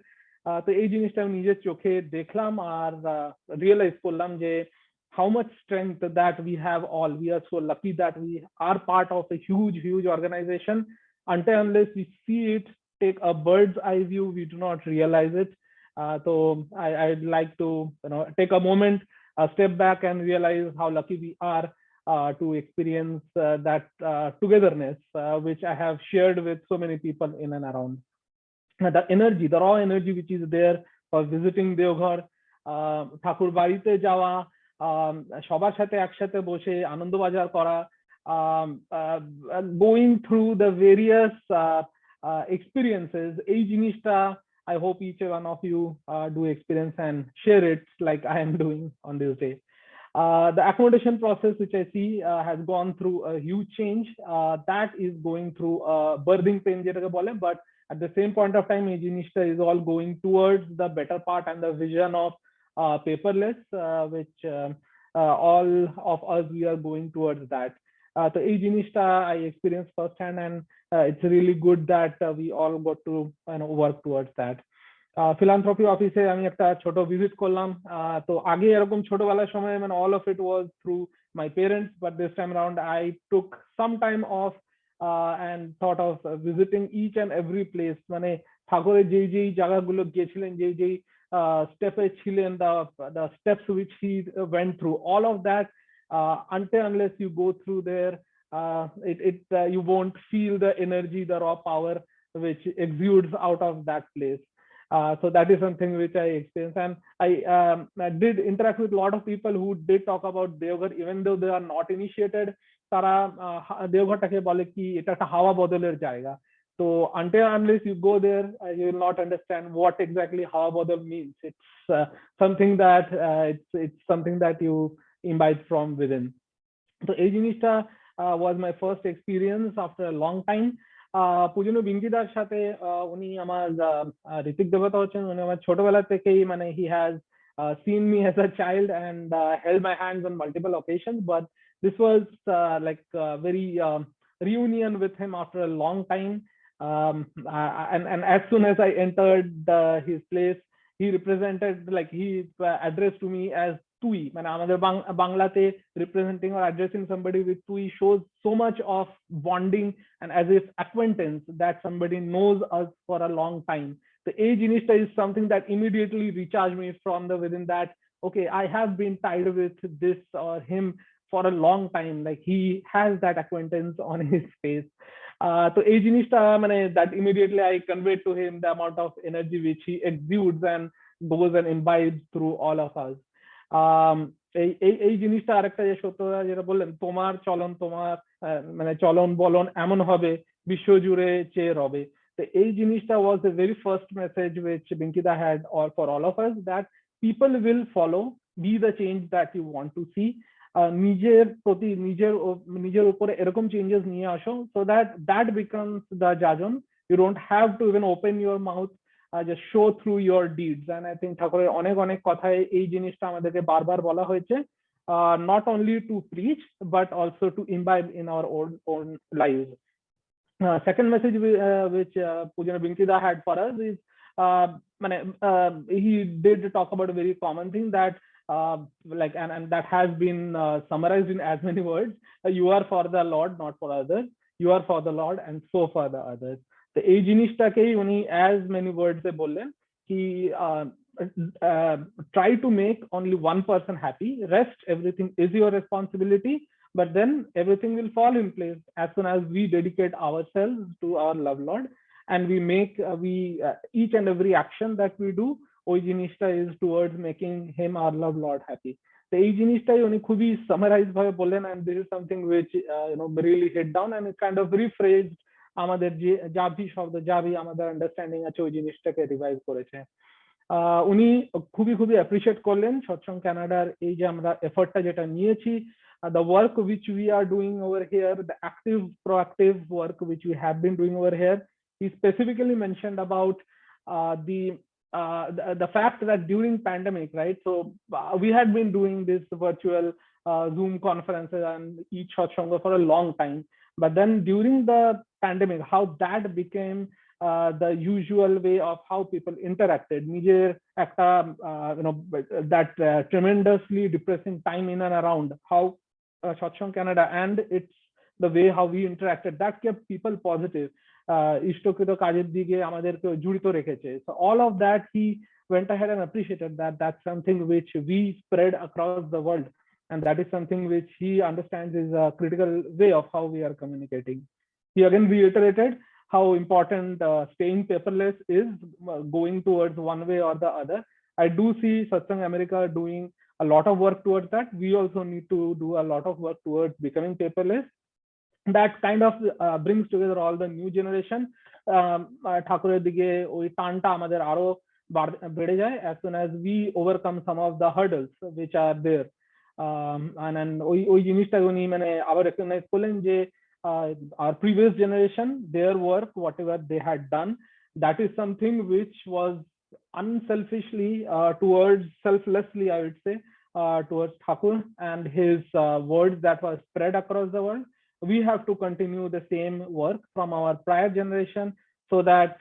তো এই জিনিসটা আমি নিজের চোখে দেখলাম আর রিয়েলাইজ করলাম যে how much strength that we have all. We are so lucky that we are part of a huge organization. Until unless we see it, take a bird's eye view, we do not realize it. So I'd like to take a moment, step back and realize how lucky we are to experience that togetherness which I have shared with so many people in and around. The energy, the raw energy which is there for visiting Deoghar, ঠাকুর বাড়িতে যাওয়া, সবার সাথে একসাথে বসে আনন্দবাজার করা, going through the various experiences, এই জিনিসটা I hope each one of you do experience and share it like I am doing on this day. The accommodation process which I see has gone through a huge change. That is going through a birthing pain যেটাকে বলে, but at the same point of time এই জিনিসটা is all going towards the better part and the vision of paperless, which all of us we are going towards that. তো এই জিনিসটা I experienced firsthand, and it's really good that we all got to work towards that. Philanthropy অফিসে আমি একটা ছোট visit করলাম। তো আগে এরকম ছোটবেলার সময় মানে all of it was through my parents, but this time around I took some time off and thought of visiting each and every place, মানে ঠাকুরের যেই যেই জায়গাগুলো গিয়েছিলেন, যেই যেই স্টেপে ছিলেন, the steps which he went through, all of that, until unless you go through there, you won't feel the energy, the raw power which exudes out of that place. So that is something which I experienced, and I did interact with a lot of people who did talk about Deoghar, even though they are not initiated. তারা দেওঘরটাকে বলে কি এটা একটা হাওয়া বদলের জায়গা। So until unless you go there, you will not understand what exactly hawa bodol means. It's something that it's something that you imbibe from within. So এই জিনিসটা was my first experience after a long time. পূজনীয় বিঙ্কিদার সাথে উনি আমার ঋতিক দেবতা হচ্ছেন, উনি আমার ছোটবেলা থেকেই মানে he has seen me as a child and held my hands on multiple occasions, but this was like very reunion with him after a long time. And as soon as I entered his place, he represented, like he addressed to me as Tui. মানে আমাদের বাংলাতে representing or addressing somebody with Tui shows so much of bonding and as if acquaintance, that somebody knows us for a long time. The এই জিনিসটা is something that immediately recharged me from the within, that okay, I have been tied with this or him for a long time, like he has that acquaintance on his face. তো এই জিনিসটা মানে that immediately I conveyed to him the amount of energy which he exudes and goes and imbibes through all of us. এই জিনিসটা আরেকটা যে সত্যতা যেটা বললেন, তোমার চলন তোমার মানে চলন বলন এমন হবে বিশ্বজুড়ে চেয়ে রবে। তো এই জিনিসটা was the very first message which Binkida had or for all of us, that people will follow, be the change that you want to see. নিজের প্রতি নিজের উপরে এরকম চেঞ্জেস নিয়ে আসো, so that becomes the jajon. You don't have to even open your mouth, just show through your deeds. And I think ঠাকুরের অনেক অনেক কথায় এই জিনিসটা আমাদেরকে বারবার বলা হয়েছে, not only to preach but also to imbibe in our own lives. Second message which Pujana Binkida had for us is he did talk about a very common thing, that like and that has been summarized in as many words. You are for the Lord, not for others. You are for the Lord and so for the others. তো এই জিনিসটাকেই উনি as many words এ বললেন কি try to make only one person happy, rest everything is your responsibility, but then everything will fall in place as soon as we dedicate ourselves to our love Lord, and we make each and every action that we do, ওই জিনিসটা is towards making him our love Lord happy. তো এই জিনিসটাই উনি খুবই summarise ভাবে বললেন, and this is something which really hit down and it kind of rephrased আমাদের যে জাভি শব্দ, জাভি আমাদের আন্ডারস্ট্যান্ডিং আছে, ওই জিনিসটাকে রিভাইজ করেছে। উনি খুবই খুবই অ্যাপ্রিশিয়েট করলেন সৎসং কানাডার এই যে আমরা এফর্টটা যেটা নিয়েছি, the work which we are doing over here, the active proactive work which we have been doing over here. He specifically mentioned about the fact that during pandemic, right, so we had been doing this virtual Zoom conferences and each satsanga for a long time, but then during the pandemic, how that became the usual way of how people interacted. নিজের একটা that tremendously depressing time in and around, how Satsang Canada and it's the way how we interacted, that kept people positive. ইষ্টকৃত কাজের দিকে আমাদেরকে জড়িত রেখেছে. So all of that he went ahead and appreciated that that's something which we spread across the world, and that is something which he understands is a critical way of how we are communicating. He again reiterated how important staying paperless is, going towards one way or the other. I do see Satsang America doing a lot of work towards that. We also need to do a lot of work towards becoming paperless. That kind of brings together all the new generation. ঠাকুরের দিকে ওই টানটা আমাদের আরো বেড়ে যায় as soon as we overcome some of the hurdles which are there. And ওই জিনিসটা উনি মানে আবার রেকগনাইজ করলেন যে our previous generation, their work, whatever they had done, that is something which was unselfishly towards selflessly, I would say, towards Thakur and his words that was spread across the world. we have to continue the same work from our prior generation, so that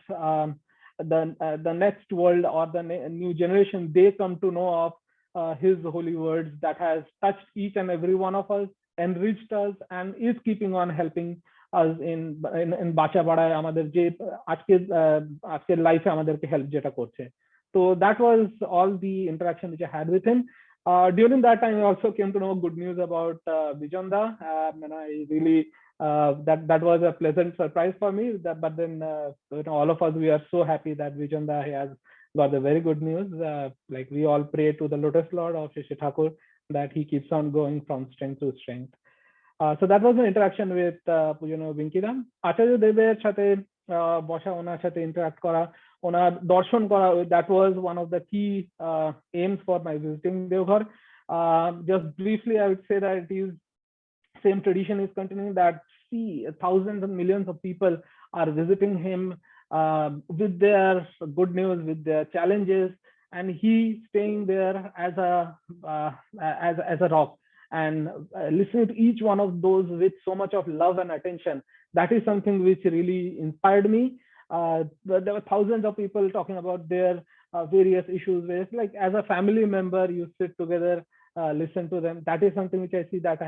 the next world or the new generation, they come to know of his holy words that has touched each and every one of us, enriched us, and is keeping on helping us in বাঁচা বাড়ায় আমাদের যে আজকের লাইফে আমাদেরকে help যেটা করছে। So that was all the interaction which I had with him. During that time, I also came to know good news about Bijanda, and I really that was a pleasant surprise for me. But then all of us, we are so happy that Bijanda has got the very good news. Like we all pray to the Lotus Lord of Shishi Thakur that he keeps on going from strength to strength. So that was an interaction with Pujano Vinkiram. Acharya Dever সাথে বসা, ওনার সাথে interact করা, ওনার দর্শন করা, that was one of the key aims for my visiting Devghar. Just briefly, I would say that it is same tradition is continuing, that see thousands and millions of people are visiting him with their good news, with their challenges, and he staying there as a rock, and listening to each one of those with so much of love and attention. That is something which really inspired me. There were thousands of people talking about their various issues, where it's like as a family member you sit together, listen to them. That is something which I see that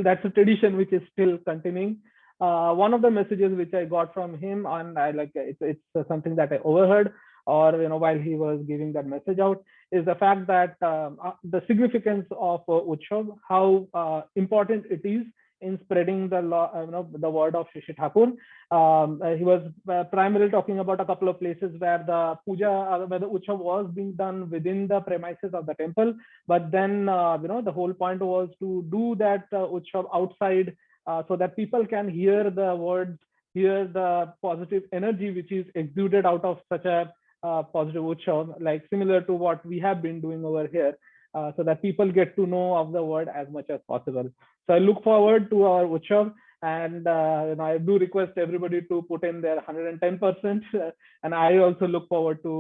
that's a tradition which is still continuing. One of the messages which I got from him, and I like it's something that I overheard, or while he was giving that message out, is the fact that the significance of Utshav, how important it is in spreading the word of Shishi Thakur. He was primarily talking about a couple of places where the puja, where the Utshav was being done within the premises of the temple, but then the whole point was to do that Utshav outside, so that people can hear the words, hear the positive energy which is exuded out of such a positive Utshav, like similar to what we have been doing over here, so that people get to know of the word as much as possible. So I look forward to our Utshav, and I do request everybody to put in their 110%, and I also look forward to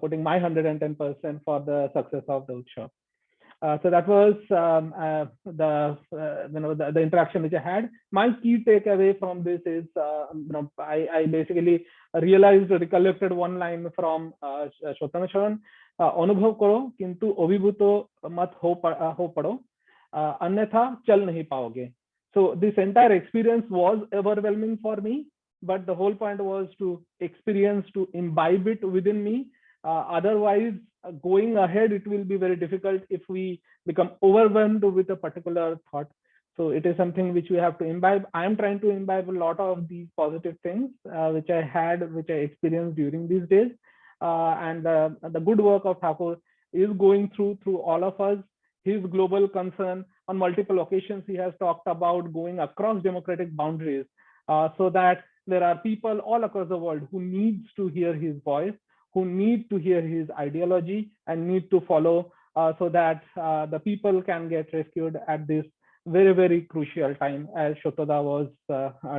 putting my 110% for the success of the Utshav. So that was the interaction which I had. My key takeaway from this is I basically recollected one line from Shottana Sharan, अनुभव करो किंतु अभिभूत मत हो पड़ो, अन्यथा चल नहीं पाओगे. So this entire experience was overwhelming for me, but the whole point was to experience, to imbibe it within me. Otherwise, going ahead, it will be very difficult if we become overwhelmed with a particular thought. So it is something which we have to imbibe. I am trying to imbibe a lot of these positive things which I experienced during these days. And the good work of Thakur is going through all of us. His global concern, on multiple occasions he has talked about going across democratic boundaries, so that there are people all across the world who needs to hear his voice, who need to hear his ideology, and need to follow, so that the people can get rescued at this very, very crucial time, as Shotoda was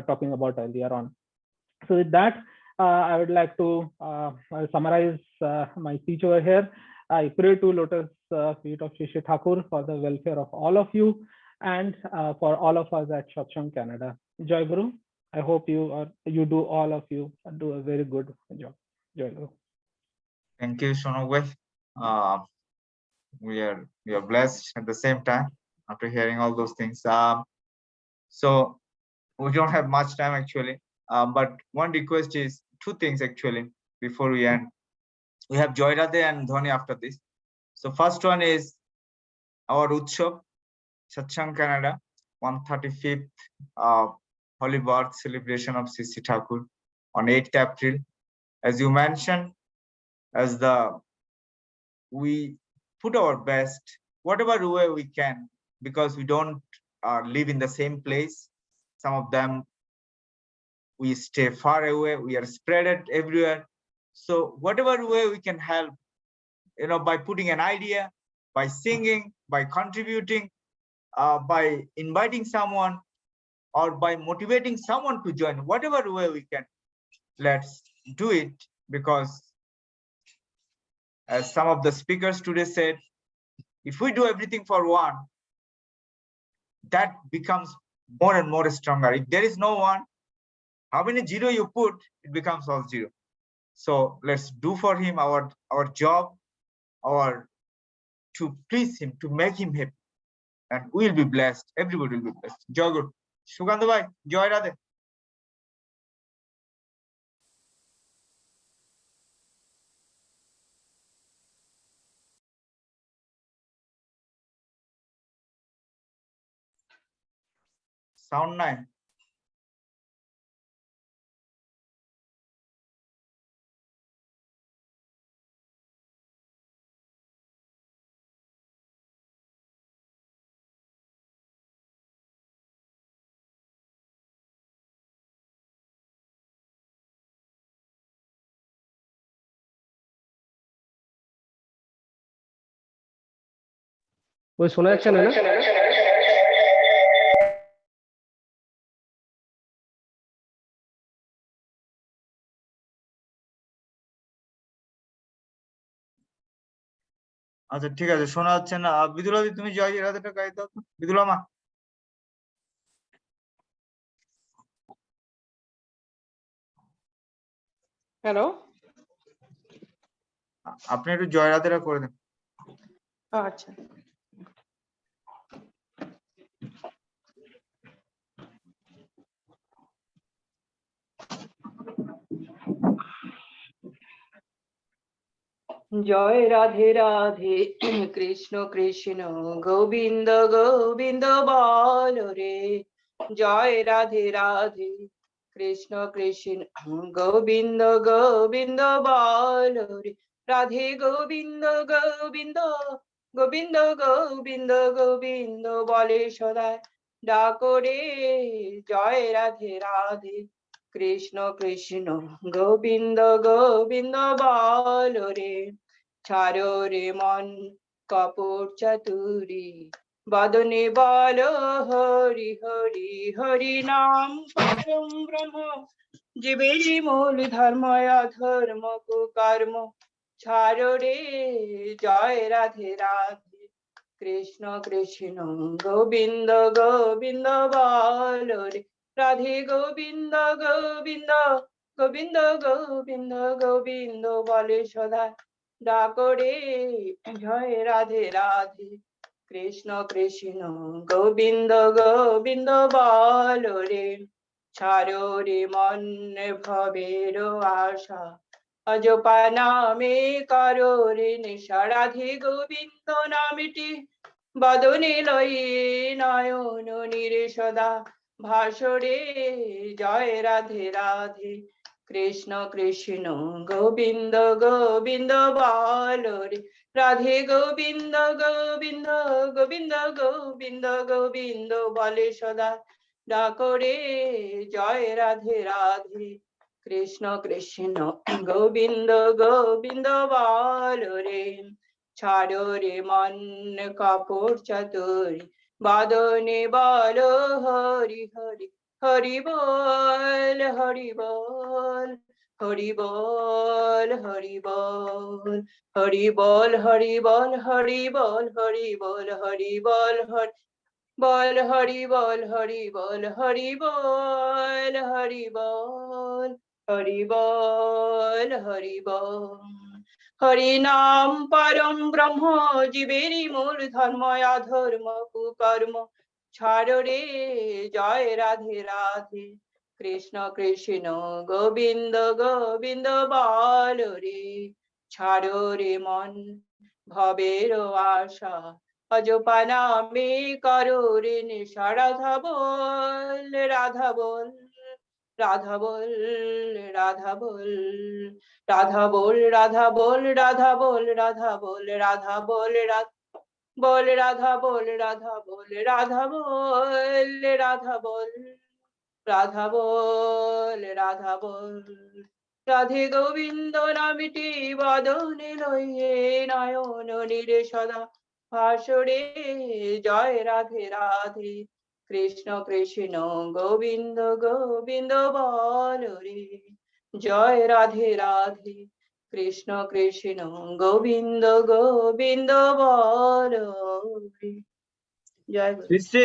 talking about earlier on. So with that, I would like to summarize my speech over here. I pray to Lotus feet of Shishi Thakur for the welfare of all of you, and for all of us at Satsang Canada. Jai Guru. I hope all of you do a very good job. Jai Guru. Thank you, Shonogwe. We are blessed at the same time after hearing all those things. So we don't have much time actually, but one request is two things actually before we end. We have Joy Radhe and Dhoni after this. So first one is our Utshav, Satsang Canada, 135th Holy Birth celebration of Shishi Thakur on 8th April. As you mentioned, we put our best, whatever way we can, because we don't live in the same place. Some of them, we stay far away, we are spread everywhere. So whatever way we can help, by putting an idea, by singing, by contributing, by inviting someone, or by motivating someone to join, whatever way we can, let's do it. Because as some of the speakers today said, if we do everything for one, that becomes more and more stronger. If there is no one, how many zero you put, it becomes all zero. So let's do for him our job, to please him, to make him happy, and we will be blessed. Everybody will be blessed. Joy Guru. Sugandha bhai, Joy Radhe. Sound 9. ওই শোনা যাচ্ছে না? আচ্ছা ঠিক আছে, শোনা যাচ্ছে না। বিদুলা দি, তুমি জয় রাধেটা গাই দাও তো, বিদুলা মা। হ্যালো, আপনি একটু জয় রাধেটা করে দেন। আচ্ছা। জয় রাধে রাধে, কৃষ্ণ কৃষ্ণ গোবিন্দ গোবিন্দ বল রে। জয় রাধে রাধে, কৃষ্ণ কৃষ্ণ গোবিন্দ গোবিন্দ বল রে। রাধে গোবিন্দ গোবিন্দ গোবিন্দ গোবিন্দ গোবিন্দ বলে সদা ডাকো রে। জয় রাধে রাধে, কৃষ্ণ কৃষ্ণ গোবিন্দ গোবিন্দ বল রে। ছাড়ো রে মন কপট চাতুরি, বদনে বল হরি হরি। হরি নাম পরম ব্রহ্ম, জীবেরই মূল ধর্ম। অধর্ম কুকর্ম ছাড়ো রে। জয় রাধে রাধে, কৃষ্ণ কৃষ্ণ গোবিন্দ গোবিন্দ বল রে। রাধে গোবিন্দ গোবিন্দ গোবিন্দ গোবিন্দ গোবিন্দ বলে সদা ডাকো রে। জয় রাধে রাধে, কৃষ্ণ কৃষ্ণ গোবিন্দ গোবিন্দ বল রে। ছাড়ো রে মন ভবের আশা, অজপা নামে করো রে নেশা। রাধে গোবিন্দ নামটি বদনে লয়ে, নয়ন নীরে সদা ভাসরে। জয় রাধে রাধে, কৃষ্ণ কৃষ্ণ গোবিন্দ গোবিন্দ বল রে। রাধে গোবিন্দ গোবিন্দ গোবিন্দ গোবিন্দ গোবিন্দ বলে সদা ডাকো রে। জয় রাধে রাধে, কৃষ্ণ কৃষ্ণ গোবিন্দ গোবিন্দ বল রে। ছাড়ো রে মন কপট চাতুরি, বাদনে বল হরি হরি। হরি বল হরি বল, হরি বল হরি বল। হরি বল হরি বল হরি বল, হরি বল হরি বল হরি বল। হরি বল হরি বল হরি বল, হরি বল হরি বল হরি বল। হরি নাম পরম ব্রহ্ম, জীবেরই মূল ধর্ম। অধর্ম কুকর্ম ছাড়ো রে। জয় রাধে রাধে, কৃষ্ণ কৃষ্ণ গোবিন্দ গোবিন্দ বল রে। ছাড়ো রে মন ভবের আশা, অজপা নামে করো রে নেশা। রাধা বল রাধা বল, রাধা বল রাধা বল। রাধা বল রাধা বল, রাধা বল রাধা বল। রাধা বল বল রাধা বল, রাধা বল রাধা বল। রাধা বল রাধা বল, রাধা বল। রাধে গোবিন্দ নামটি বদনে লয়ে, নয়ন নীরে সদা ভাসরে। জয় রাধে রাধে, কৃষ্ণ কৃষ্ণ গোবিন্দ গোবিন্দ বল রে। জয় রাধে রাধে, কৃষ্ণ কৃষ্ণ গোবিন্দ গোবিন্দ বল রে। জয় গুরু। Sri,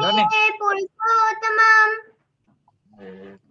learning.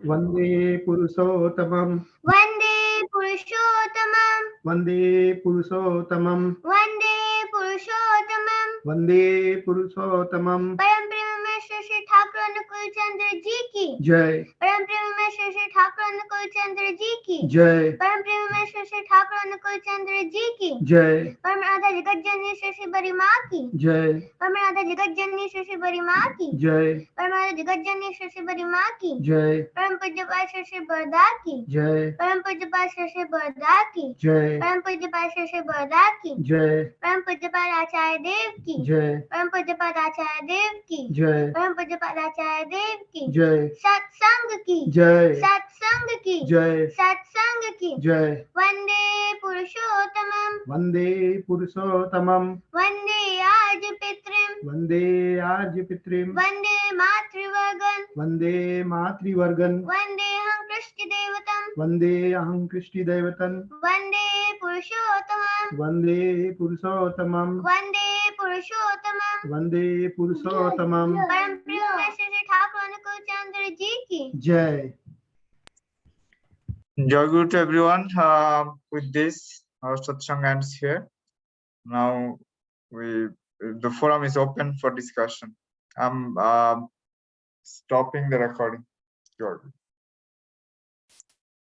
वंदे पुरुषोत्तमम वन्दे पुरुषोत्तमम् वंदे पुरुषोत्तमम वन्दे पुरुषोत्तमम् वंदे पुरुषोत्तमम परम प्रेमेश्वर श्री ठाकुर अनुकूल चंद्र जी की जय परम प्रेमेश्वर श्री ठाकुर अनुकूल चंद्र जी की जय परम प्रेमेश्वर श्री ठाकुर अनुकूल चंद्र जी की जय परम राधा जगत जननी श्री बड़ी माँ की जय परम राधा जगत जननी श्री बड़ी माँ की जय परम राधा जगत जननी श्री बड़ी माँ की जय परम पूज्य पाद श्री बरदा की जय परम पूज्य पाद श्री बरदा की जय परम पूज्य पाद श्री बरदा की जय परम पूज्य पाद आचार्य देव की जय परम पूज्य पाद आचार्य देव की जय परम पूज्य पाद आचार्य देव की जय सत्संग की जय सत्संग की जय सत्संग की जय वंदे पुरुषोत्तमम् वंदे पुरुषोत्तमम वंदे आज पितृम वंदे आज पितृम वंदे मातृवर्गन वंदे मातृवर्गन वंदे हम कृष्ण देवतम वंदे अहं कृष्टि दैवतन वंदे पुरुषोत्तमम् वंदे पुरुषोत्तमम वंदे पुरुषोत्तमम् वंदे पुरुषोत्तमम परम प्रेमेश्वर श्री ठाकुर अनुकूल चंद्र जी की जय Joy Guru to everyone. With this, our satsang ends here. Now the forum is open for discussion. I'm stopping the recording. Joy Guru.